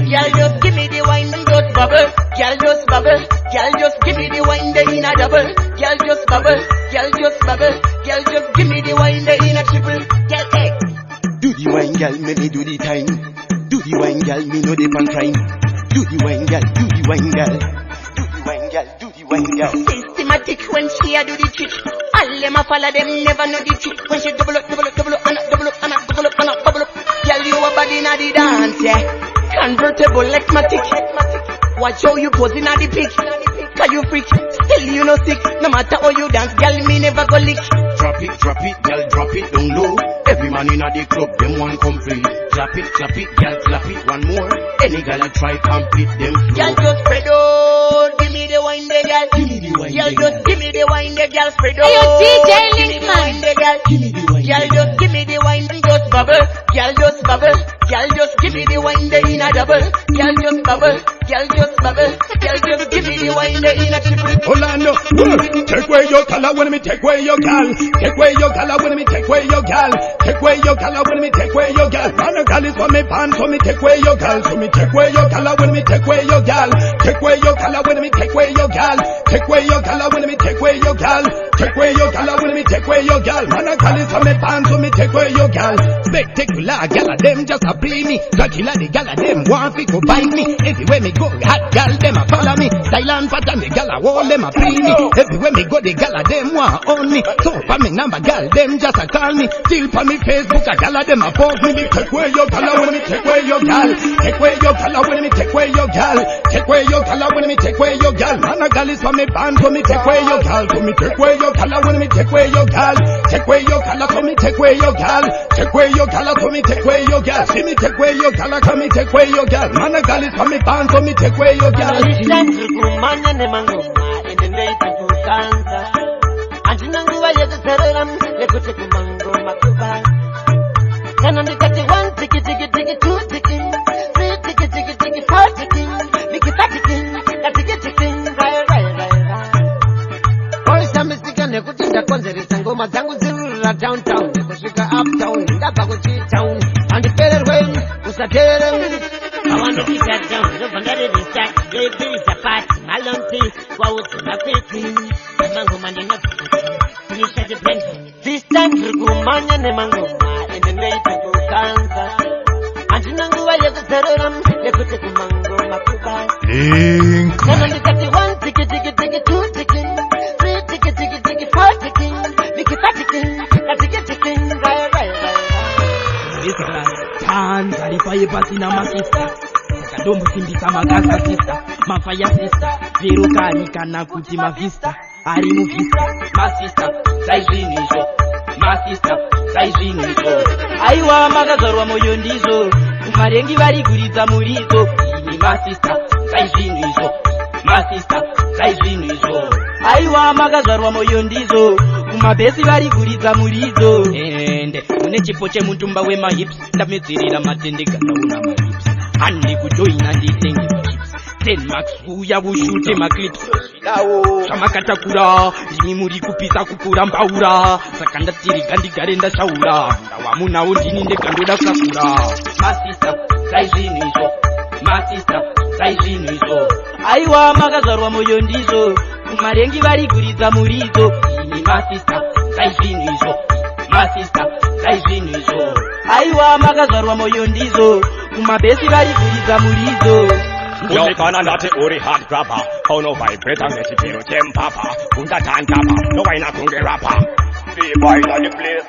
Girl, just give me the wine, just bubble. Girl, just bubble. Girl, just give me the wine, the in a double. Girl, just bubble. Girl, just bubble. Girl, just give me the wine, the in a triple. Girl, hey. Do the wine, girl, make me do the time. Do the wine, girl, me know the pan crime. Do the wine, girl, do the wine, girl. Do the wine, girl, do the wine, girl. Systematic when she a do the trick. All them a follow them never know the trick. When she double up, and a double up, and a double up, and a bubble up. Girl, you a body na the dance, yeah. Convertible like matic. Watch how you posing at the pic. Cause you freak, still you no sick. No matter how you dance, girl, me never go lick. Drop it, girl, drop it down low. Every man in the club, them one come free. Clap it, girl, clap it one more. Any girl I try compete them flow. Girl, just spread out. Give me the wine, the girl. Give me the wine, girl, just give me the wine, the girl. Spread out. Hey, yo, DJ Linkman. Give me the wine, girl, just give me the wine, just bubble. Girl, just bubble. Girl, just give me the wine, the in a double. Girl, just bubble. Girl, just bubble. Girl, just give me the wine, the in a triple. Orlando, take away your color when me take away your gal. Take away your color when me take away your gal. Take away your color when me take away your gal. Man, a gal is for me pan, so me take away your gal. So me take away your color when me take away your gal. Take away your color when me take away your gal. Take away your color when me take away your gal. Take away your color when me take away your gal. Man, a gal is for me pan, so me take away your gal. Spectacular gal, them just a play me. Dracula the gal, them want fi go buy me. Everywhere me go, hot gal, them a follow me. Silent pattern, the gal a wall, them a play me. Everywhere me go, the gal a them want own me. So for me number gal, them just a call me. Still for me Facebook, a gal a them a post me. Take away your color when me take away your gal. Take away your color when me take away your gal. Take away your color when me take away your gal. Man a gal is for me band, so me take away your gal. So me take away your color when me take away your gal. Take away your color, so me take away your gal. Take away your color, so me take away your gal. See me take away your color, come me take away your gal. Man a gal is for me band, so me take away your gal. Manya ne mangoma in the night to danza. Antinanguwa yekusereram yekute kumangoma kuba. Kana ndikati one tiki tiki tiki two tiki, three tiki tiki tiki four tiki, miki tiki tiki tiki right. Oisa misika nekutinda konzeresa ngoma zangu zirura downtown nekusvika uptown ndabva kuchitown andipelelwe usateerere. I want to keep that down, don't forget it, it's that, baby, it's a party, my long tea, what was the fitting, the mango man, the nut, finish at the pen. This time, Rukumanya, the mango, in the night to go cancer. And you know, I have to settle them, they put it to mango, Makuba. Then on the 31, ticket, two ticket, three ticket, four ticket, make it ticket, right. Tanza alifaye pasi na masista kadombo simbisa magasa sista mafaya sista virukani kana kuti mavista ari muvista masista saizvinisho masista saizvinisho aiwa makazarwa moyo ndizo kumarengi vari kuridza murizo ini masista saizvinisho masista saizvinizvo aiwa makazvarwa moyo ndizo kumabhesi vari kuridza muridzo ende mune chipo chemutumba wemahips ndamedzerera matende gandauna mahips handi kujoina nditenge mahips 10 max uya vushute maclips zvamakatakura ndimi muri kupisa kukura mbaura saka ndatiriga ndigare ndashaura ndawamunawo ndini ndegandoda kusakura masista saizvinizvo masista saizvinizvo aiwa makazvarwa moyo ndizvo kumarengi vari kuridza muridzo ini masista saizvinizvo masista saizvinizvo aiwa makazvarwa moyo ndizvo kumabhesi vari kuridza muridzo Usikana ndati uri hard grabber Pauno vibrator ngechipiro chempapa Kundatantapa Nowaina kunge rapper B-boy on the place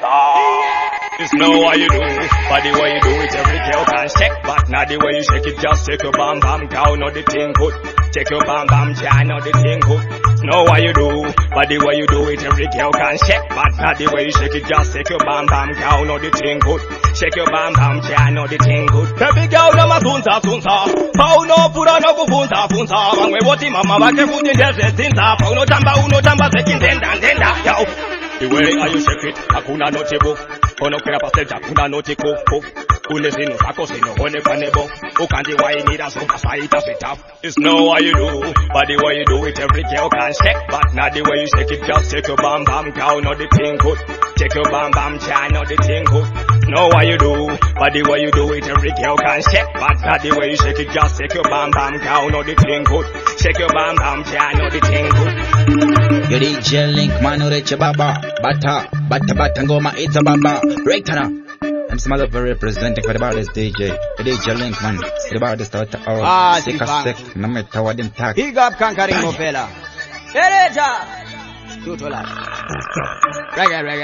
It's know what you do But the way you do it every girl can shake But not the way you shake it Just shake your bam bam cow Know the thing good Shake your bam bam cha Know the thing good Know what you do But the way you do it every girl can shake But not the way you shake it Just shake your bam bam cow Know the thing good Shake your bam bam cha Know the thing good Baby girl na matunza tunza Pauno pura no kufunza funza Wangwe woti mama wake futi ndeze zinza Pauno tamba zeki ndenda ndenda Yo The way how you shake it, hakuna no tibo. Kono kira passenger, hakuna no tiko. Une zinu sako sino hone kanebo. Ukandi wine ida so pasaita sit up. It's know what you do, but the way you do it every girl can shake. But not the way you shake it, just shake your bam bam cow, know the thing good. Shake your bam bam cha, know the thing good. Know what you do, but the way you do it every girl can shake. But not the way you shake it, just shake your bam bam cow, know the thing good. Shake your bam bam cha, know the thing good. Yo DJ Link Manureche Baba Bata Ngoma it's a Baba right now. I'm some other very representing for the baddest DJ. The DJ Link man. The baddest out of sick no matter what them tag. Big up Kankari Mopela. Ereja. Tutola. Reggae.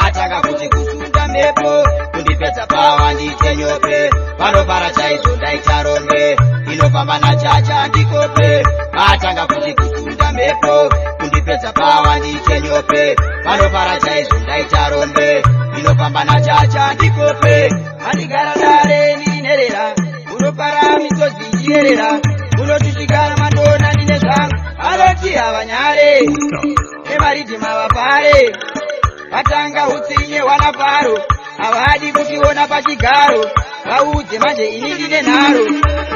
Ataka kuti kusunda mepo kundipedza pawa nditenyope vanopara chaizvo ndaitarombe inofamba nachacha ndikope atanga kuti kusunda mepo kundipedza pawa nditenyope vanopara chaizvo ndaitarombe inofamba nachacha ndikope andigara dare ndinerera unopara misozi ndierera unotisvikana mandona ndine zvangu anoti havanyare nemaridhima vapare vatanga utsinye wanaparo havadi kutiona pachigaro vaudze manje ini ndine nharo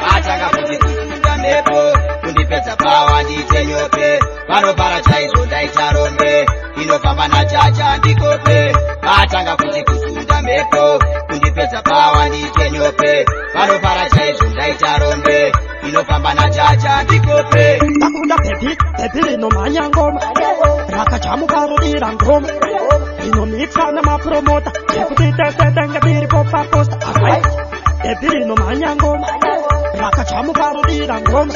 vatanga kuti kusunda mepo kundipedza pawa nditenyope vanopara chaizvo ndaitarombe inofamba nachacha ndikope vatanga kuti kusunda mepo kundipedza pawa nditenyope vanopara chaizvo ndaitarombe inofamba nachacha ndikope takunda pepi rinomhanya ngoma rakachamuka rodira ngoma rinomixa namapromota ekuti tesetenge biri popaposta pepi rinomhanya ngoma rakachamuka rodira ngoma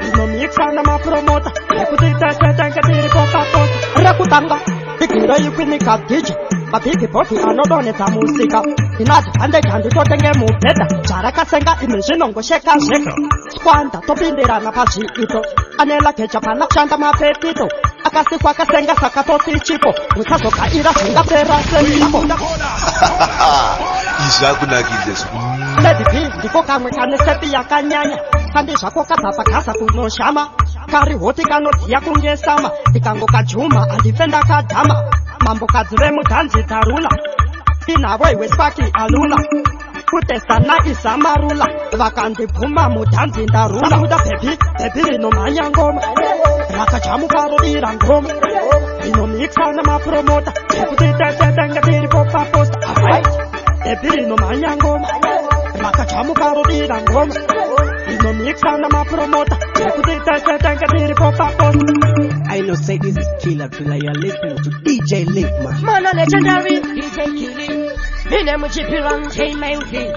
rinomixa namapromota ekuti tesetenge biri popaposta rekutanga bigiro ikwinika dj mabhigi bhoti anodonedza musika inati hande chanditotenge mubhedha zvarakasenga ime zvinongosheka zveka skwanda topindirana pazviito anelageja pana kushanda mapepito akasikwa akasenga saka tosi chipo musazogaira zvingapera seipo izvakunakidze lady b ndiko kamwe kane sepi yakanyanya kandi zvako kabhabhagasa kunoshama kari hoti kanodziya kunge sama ndikangokajuma handife ndakadhama mambokadzi vemudhanzi tarula inavo iwe spaki alula kutesana izamarula vakandibvuma mudhanzi ndarula uda bhebi rinomhanya ngoma rakajamuka rodira ngoma rinomixa namapromota ekuti tesetenge biri popaposta bhebi rinomhanya ngoma rakajamuka rodira ngoma rinomixa namapromota ekuti tesetenge biri popaposta. I know say this is Killer Triller, you're listening to DJ Link man. Man a legendary DJ Killing. Me name is Chipiran, chain my thing.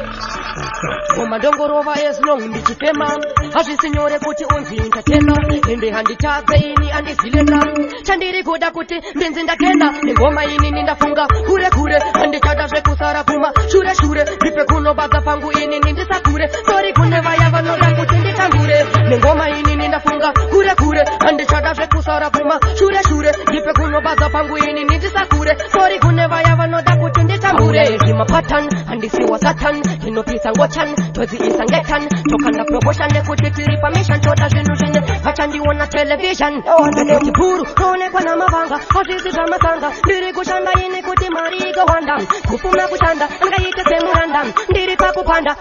Mama don't go over as long in the Chipema. As the signore put you on the entertainer. In the handy tag, and the cylinder. Chandiri Koda Kuti, Benz in the Kenda. The Goma in the Funga, Kure, and the Chadash Kusara Puma, Shure, Ripekuno Bagapangu in the Sakure. Sorry, could never have another put in the Tangure. The Goma in the Funga, Kure, and the Chadash Kusara Puma, Shure, Ripekuno Bagapangu in the Sakure. Sorry, could never have another put in the Tangure. Ure hima pattern and this was Satan. You know peace and watchan. Tozi is and getan. Tokanda promotion. They could get information. Toda zinushine. Hachandi wana television. Ndeti puru. Tone kwa na mavanga. Hotisi za masanga. Ndiri kushanda ini kuti mariga wanda. Kupuna kushanda. Anga yite semuranda. Ndiri pakupanda.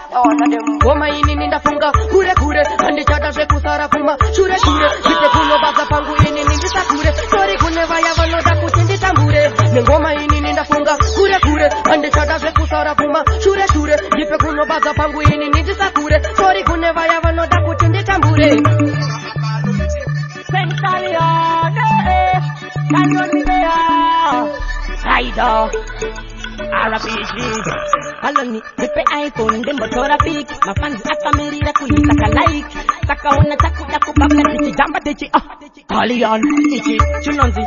Ngoma ini nindafunga. Kure kure. Andi chata se kusara kuma. Shure shure. Jite kuno baza pangu ini nindisa kure. Sorry kune vaya vanoda kutindi tambure. Ngoma ini nindafunga. Kure kure. Andi chata se kusara kuma. Shure shure. Jite kuno baza pangu ini nindisa kure. Sorry kune vaya vanoda kutindi tambure. Sentalion. Canyon Mibea. Rider. RPG. Aloni, nipe iPhone, dembo tora big. Mafanzi akamirira kuitaka like. Takaona takuja kubabla tichi jamba tichi. Alion, tichi, chunonzi.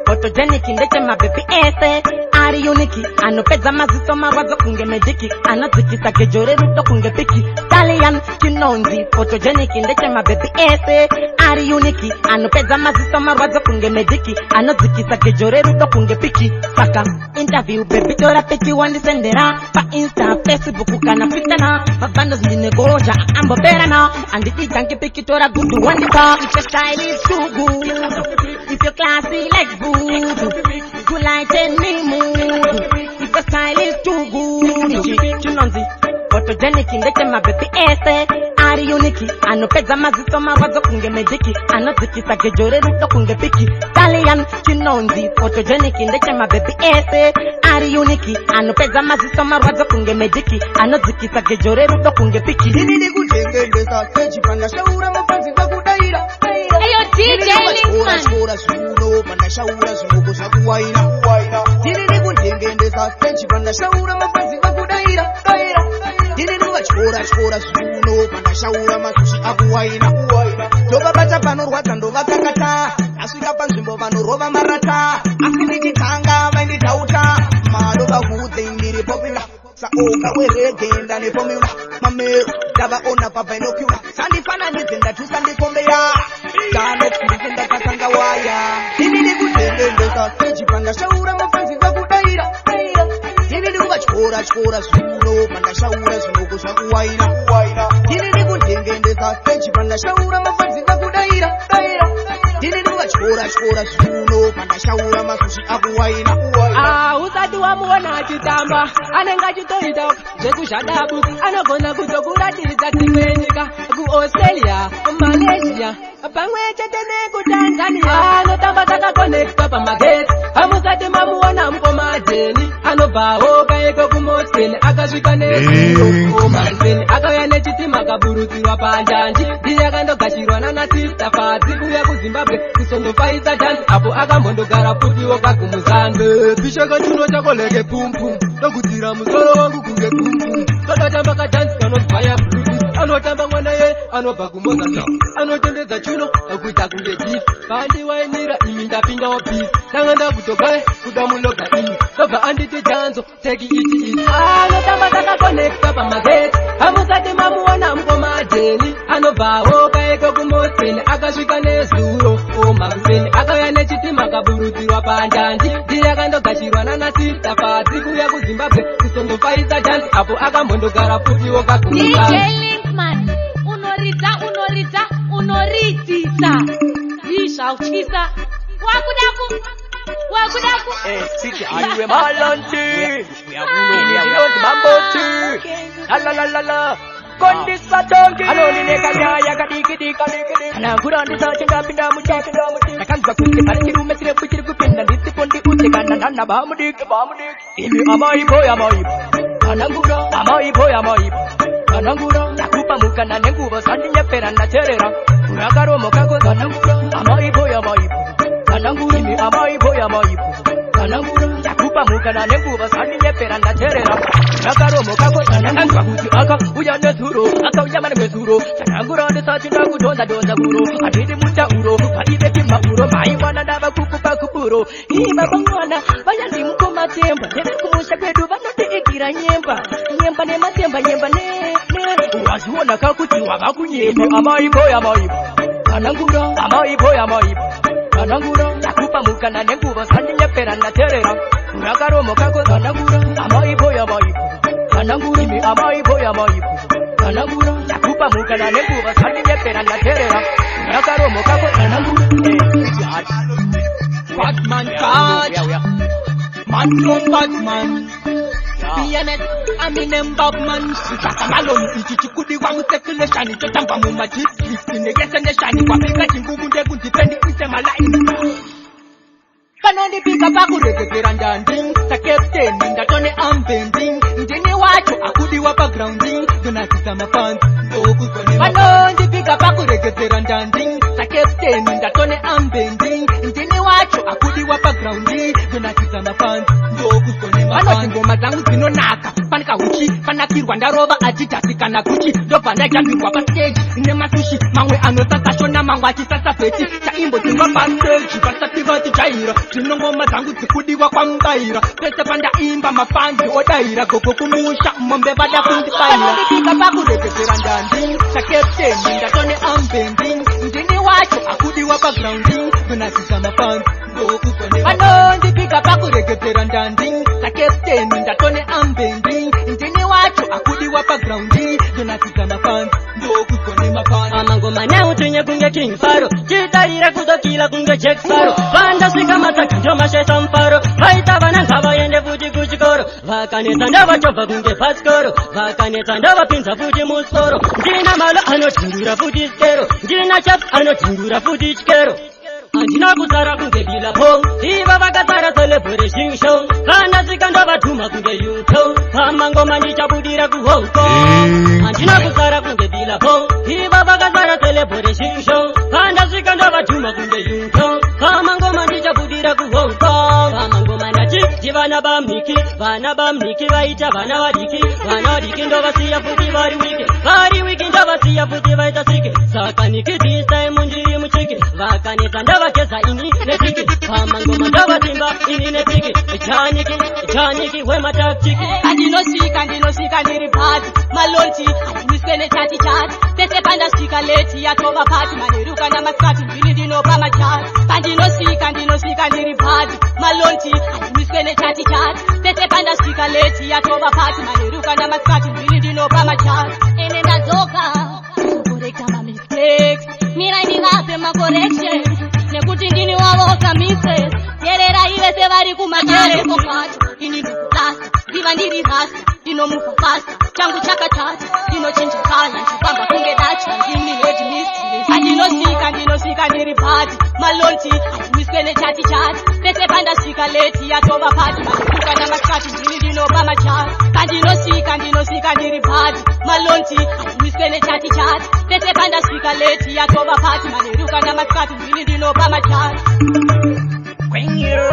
Photogenic ndete mabebi ese. Ari uniki, anopeza mazito mawazo kunge mediki. Anazikisa kejore ruto kunge piki. Talian, chinonzi. Photogenic ndete mabebi ese. Ari uniki, anopeza mazito mawazo kunge mediki. Anazikisa kejore ruto kunge piki. Saka, interview baby tora piki wandi sendera. Pa Insta, Facebook kana fitana. Mabando zinegoja, ambo berana. Andi itanki piki tora gudu wandi ka. If your style is too good, if your classy like boo. You like any mood. If your style is too good, Chunonzi. Photogenic ndete mabebi ese. Ari uniki, anopeza mazito mawazo kunge mediki. Anazikisa kejore ruto kunge piki. Talian, chinonzi. Photogenic ndete mabebi ese. Ari uniki, anopeza mazito mawazo kunge mediki. Anazikisa kejore ruto kunge piki. Nini kutengendeza stage panda shaura mafanzi vakudaira. Ayo DJ Linkman. Shaura suno panda shaura suno kusakuwaina. Nini kutengendeza stage panda shaura mafanzi vakudaira. Nini chora suno panda shaura masushi akuwaina. Toba bata panorwadza ndovatakata. Asvika panzvimbo vanorova marata. Asi ndichitanga vainditauta. Madova kudze ndiri popular. Saoga weregenda neformula. Mamero ndavaona pabinocular. Sandifananidze ndatusa ndikombera. Ndanokuzi ndakatanga waya. Ndini kutengendesa stage panda shaura mafanzi vakudaira. Ndini kuvachora suno panda shaura suno kusakuwaina. Ndini kutengendesa stage panda shaura mafanzi vakudaira. Ndini kuvachora suno panda shaura masushi akuwaina. Usati wamuona achitamba anenge achitoita zvekushadabu anogona kutokuratidza dzimwenyika kuAustralia, Malaysia pamwe chete nekuTanzania. Anotamba takakonekta pamagetsi. Amusati mamuona mukomadheni anobvawo kaeko kuMoscow akasvika neMoscow akauya nechitima akaburutsirwa panjanji. Ndiye akandogashirwa naNasista Fadzi kuuya kuZimbabwe kusondofaisa chanzi. Apo akambondogara futiwo kakumuzambe. Pishaka chuno chako leke pumpu. Ndokutira musoro wangu kunge pumpu. Totamba kajanzi kanozvaya bluetooth. Anotamba mwana ye anobva kuMozambique. Anotendedza chuno akuita kunge jifu. Pandiwainira imi ndapindawo peace. Tanga ndakutogare kuda muloga ini. Tobva anditi janzo teki iti. Anotamba takakonekta pamagetsi. Amusati mamuona mukomadheni anobvawo kaeko kuMoscow akasvika nezuro Makuseni akauya nechitima akaburutsirwa panjanji. Ndiye akandogashirwa naNasista Fadzi kuuya kuZimbabwe kusondofaisa chanzi. Apo akambondogara futiwo kakumuzambe. DJ Linkman, unoritisa. Ishauchisa. Wakudaku. Siki aliwe malanti. Niloti bamboti. La. Kondisa tongi. Aloni neka nyaya kadiki. Anangurandisa chinda pinda mujaki. Nakanza kuti parichirume chiri kupinda ndisi pondi uti kanandana bamudiki. Imi amaibo. Anangura nakupa mukana nenguvo sandinyepera nacherera. Urakaromo kako kanangura amaibo. Anangura imi amaibo. Anangura nakupa mukana nenguvo sandinyepera nacherera. Urakaromo kako kanangura kuti aka uya nezuro akauya mane nezuro. Anangura ndisachinda kudonza buro. Adidi mutauro paide timauro maimwana ndava kukupa kupuro. Ima bangwana vayandi mukomatemba. Kumusha kwedu vanotiikira nyemba nematemba ne. Waziona kakuti wavakunyemba. Amaibo. Anangura amaibo. Anangura nakupa mukana nenguvo sandinyepera nacherera. Urakaromo kako anangura amaibo. amayiku kanagura nakupa mukana nekuva sandiyepera ndaterera yakaromoka ko kanagura Batman catch man from Batman BMS Eminem Batman Sakamaloni ichichikudi kwa musekuleshani chotamba mumachi Sinegeseneshani kwa pika chingugunde kundipendi isema laini Kanondi pika paku regekera ndanding Sa captain ndatone ambending Ndini wacho akudi wa backgrounding Donatisa mafans Kanondi pika paku regekera ndanding Sa captain ndatone ambending Ndini wacho akudi wa backgrounding Donatisa mafans Vano ngoma zangu zinonaka panika huchi panakirwa ndarova achitasika na kuchi ndobva ndaigambirwa pastage ine masushi mamwe anosasa shona mamwe achisasa feti chaimbo dzingwa pastage pasati vatijaira zvino ngoma dzangu dzikudiwa kwamubaira pese pandaimba mafanzi odaira gogo kumusha mombe vada kundibaira ndika pakuregedzera ndandi chakepteni ndatone ambending ndini wacho akudiwa backgrounding kunasisa mafanzi vanondipika pakuregedzera ndandi sakepteni ndatone ambending ndini wacho akudiwa backgrounding donatisa mafanzi ndokuzone mafanzi amangoma neutinye kunge king faro chitarire kudokila kunge jack faro vandasvika mataka ndomashesa mfaro vaita vana ngavaende futi kuchikoro vakanetsa ndavachobva kunge pasikoro vakanetsa ndavapinza futi musoro ndina malo anotindura futi skero ndina chaps anotindura futi chikero Andina kusara kunge bila pong Iva vakasara celebration show Kana sika ndavatuma kunge yuto Amangoma ndichabudira ku Hong Kong Andina kusara kunge bila pong Iva vakasara celebration show Kana sika ndavatuma kunge yuto Amangoma ndichabudira ku Hong Kong Amangoma ndachi vana bamniki vaita vana wadiki ndovasiya futi vari wiki ndovasiya futi vaita siki Saka niki this time njiri muchiki Vakaneta ndavageza ini netiki Pamangoma ndavatimba ini netiki Chaniki wema tactiki Andinosika ndiri pati Malonti Miswene chati Tese panda sika leti Yatova pati Maneruka na maskati Mbili dinopa machati Andinosika ndiri pati Malonti Miswene chati Tese panda sika leti Yatova pati Maneruka na maskati Mbili dinopa machati Ene ndazoka Correcta ma mistakes Mira indivape ma correction Nekuti ndini wavo kamise Terera ive sevari kumajere Kopacho ini nukutasa Diva ndiri rasta Dino mufa pasta Changu chakatata Dino chinja kala Chupanga kunge dacha Ndini head mystery Andinosika ndiri pati Malonti Miskene chati Tese panda sika leti Yatova pati Maneruka na maskati Ndini dino pa machati Andinosika ndiri pati Malonti Miskene chati Tese panda sika leti Yatova pati Maneruka na maskati Ndini dino pa machati When you're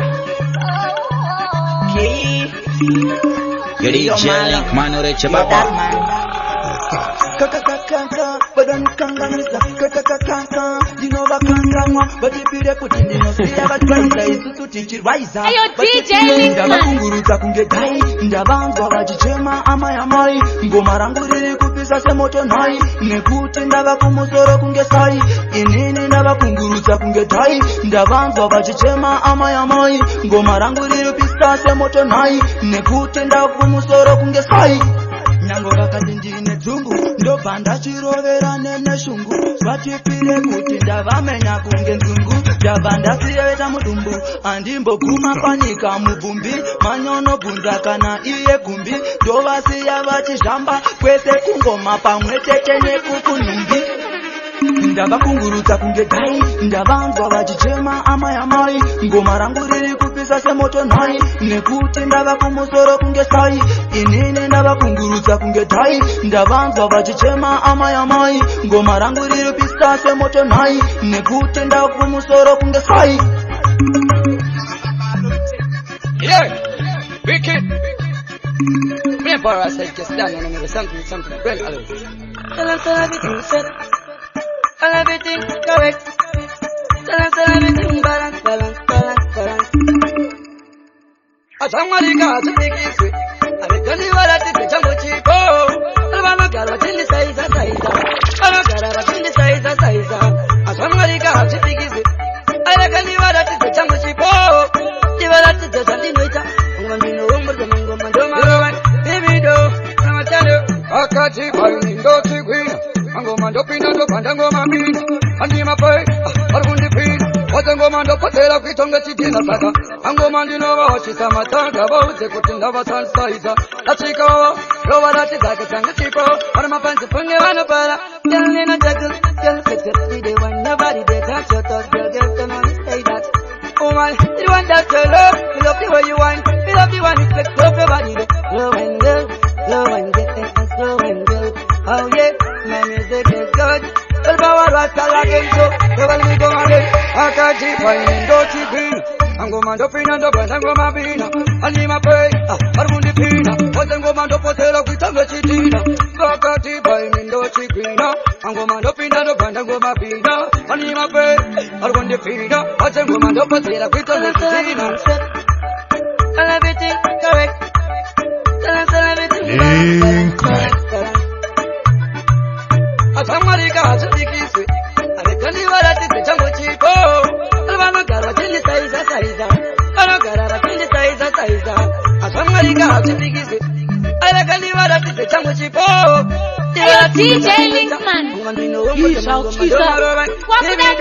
Your DJ Link Man ureche baba Kakakakaka, badan kanganisa Kakakakaka, dinova kangangwa Batipire kutindino siya batwaisa isusu tichirwaiza Ayo DJ Linkman Ndabakunguruza kunge gai Ndabanzwa bajichema amayamai Ngoma rangu riri kupisa se moto nai Nekuti ndaba kumusoro kunge sai Inini ndabakunguruza kunge gai Ndabanzwa bajichema amayamai Ngoma rangu riri kupisa se moto nai Nekuti ndaba kumusoro kunge sai Nyango vakati ndine dzungu ndobva ndachirovera neshungu zvatipire kuti ndavamenya kunge nzungu ndabva ndasiyeveta mudumbu andimboguma panyika mubvumbi manyono bvunza kana iye gumbi ndovasiya vachizvamba kwese kungoma pamwe chete nekukunhumbi ndavakungurudza kunge gai ndavanzwa vachichema amayamai ngoma rangu riri kupisa semoto nhai nekuti ndava kumusoro kunge sai inini ndavakungurudza kunge dhai ndavanzwa vachichema amayamai ngoma rangu riri kupisa semoto nhai nekuti ndava kumusoro kunge sai. Yeah, wicked. Remember I said just stand and remember something great. Tell everything set. Tell everything correct. Tell everything balance. Achamarika chipikiswe. Abekani wala tipe chango chipo. Alvano gala chindi saiza. Alvano gala chindi saiza. Achamarika chipikiswe. Abekani wala tipe chango chipo. Tiwala tipe changi noita. Ngomino umbo ngoma ndoma. Baby do, I'm a channel. Pakati paini ndo tigwina Angoma ndo pina ndo panda ngoma mina Andima pai, argundi pina Waze ngoma ndo patela kuitonga chitina saka Angoma ndino washisa matanga Wauze kutinda wasansaiza Lachika wawa, rowa rati zake changa chipo Wana mapanzi punge wana para Girl in a juggle, girl fix it See the one, nobody they touch your toes Girl, girl can only say that Oh man, you want that to love Me love the way you whine Me love the one you flex up your body Slow and girl, slow and get and slow and girl Oh yeah, my music is good El power rasta again so Never let me go again Akaji fine ndo chipina Angoma ndo pina ndo banda ngoma bina Anima pay, armundi pina Waze ngoma ndo potela kuitanga chitina Akaji fine ndo chipina Angoma ndo pina ndo banda ngoma bina Anima pay, armundi pina Waze ngoma ndo potela kuitanga chitina Tell everything correct Tell everything correct Asamarika hasidikiswe Alekani warati sechango chipo Alvano gara chini saiza saiza Ano gara chini saiza saiza Asamarika hasidikiswe Alekani warati sechango chipo Ayo DJ Linkman You shall choose up What would I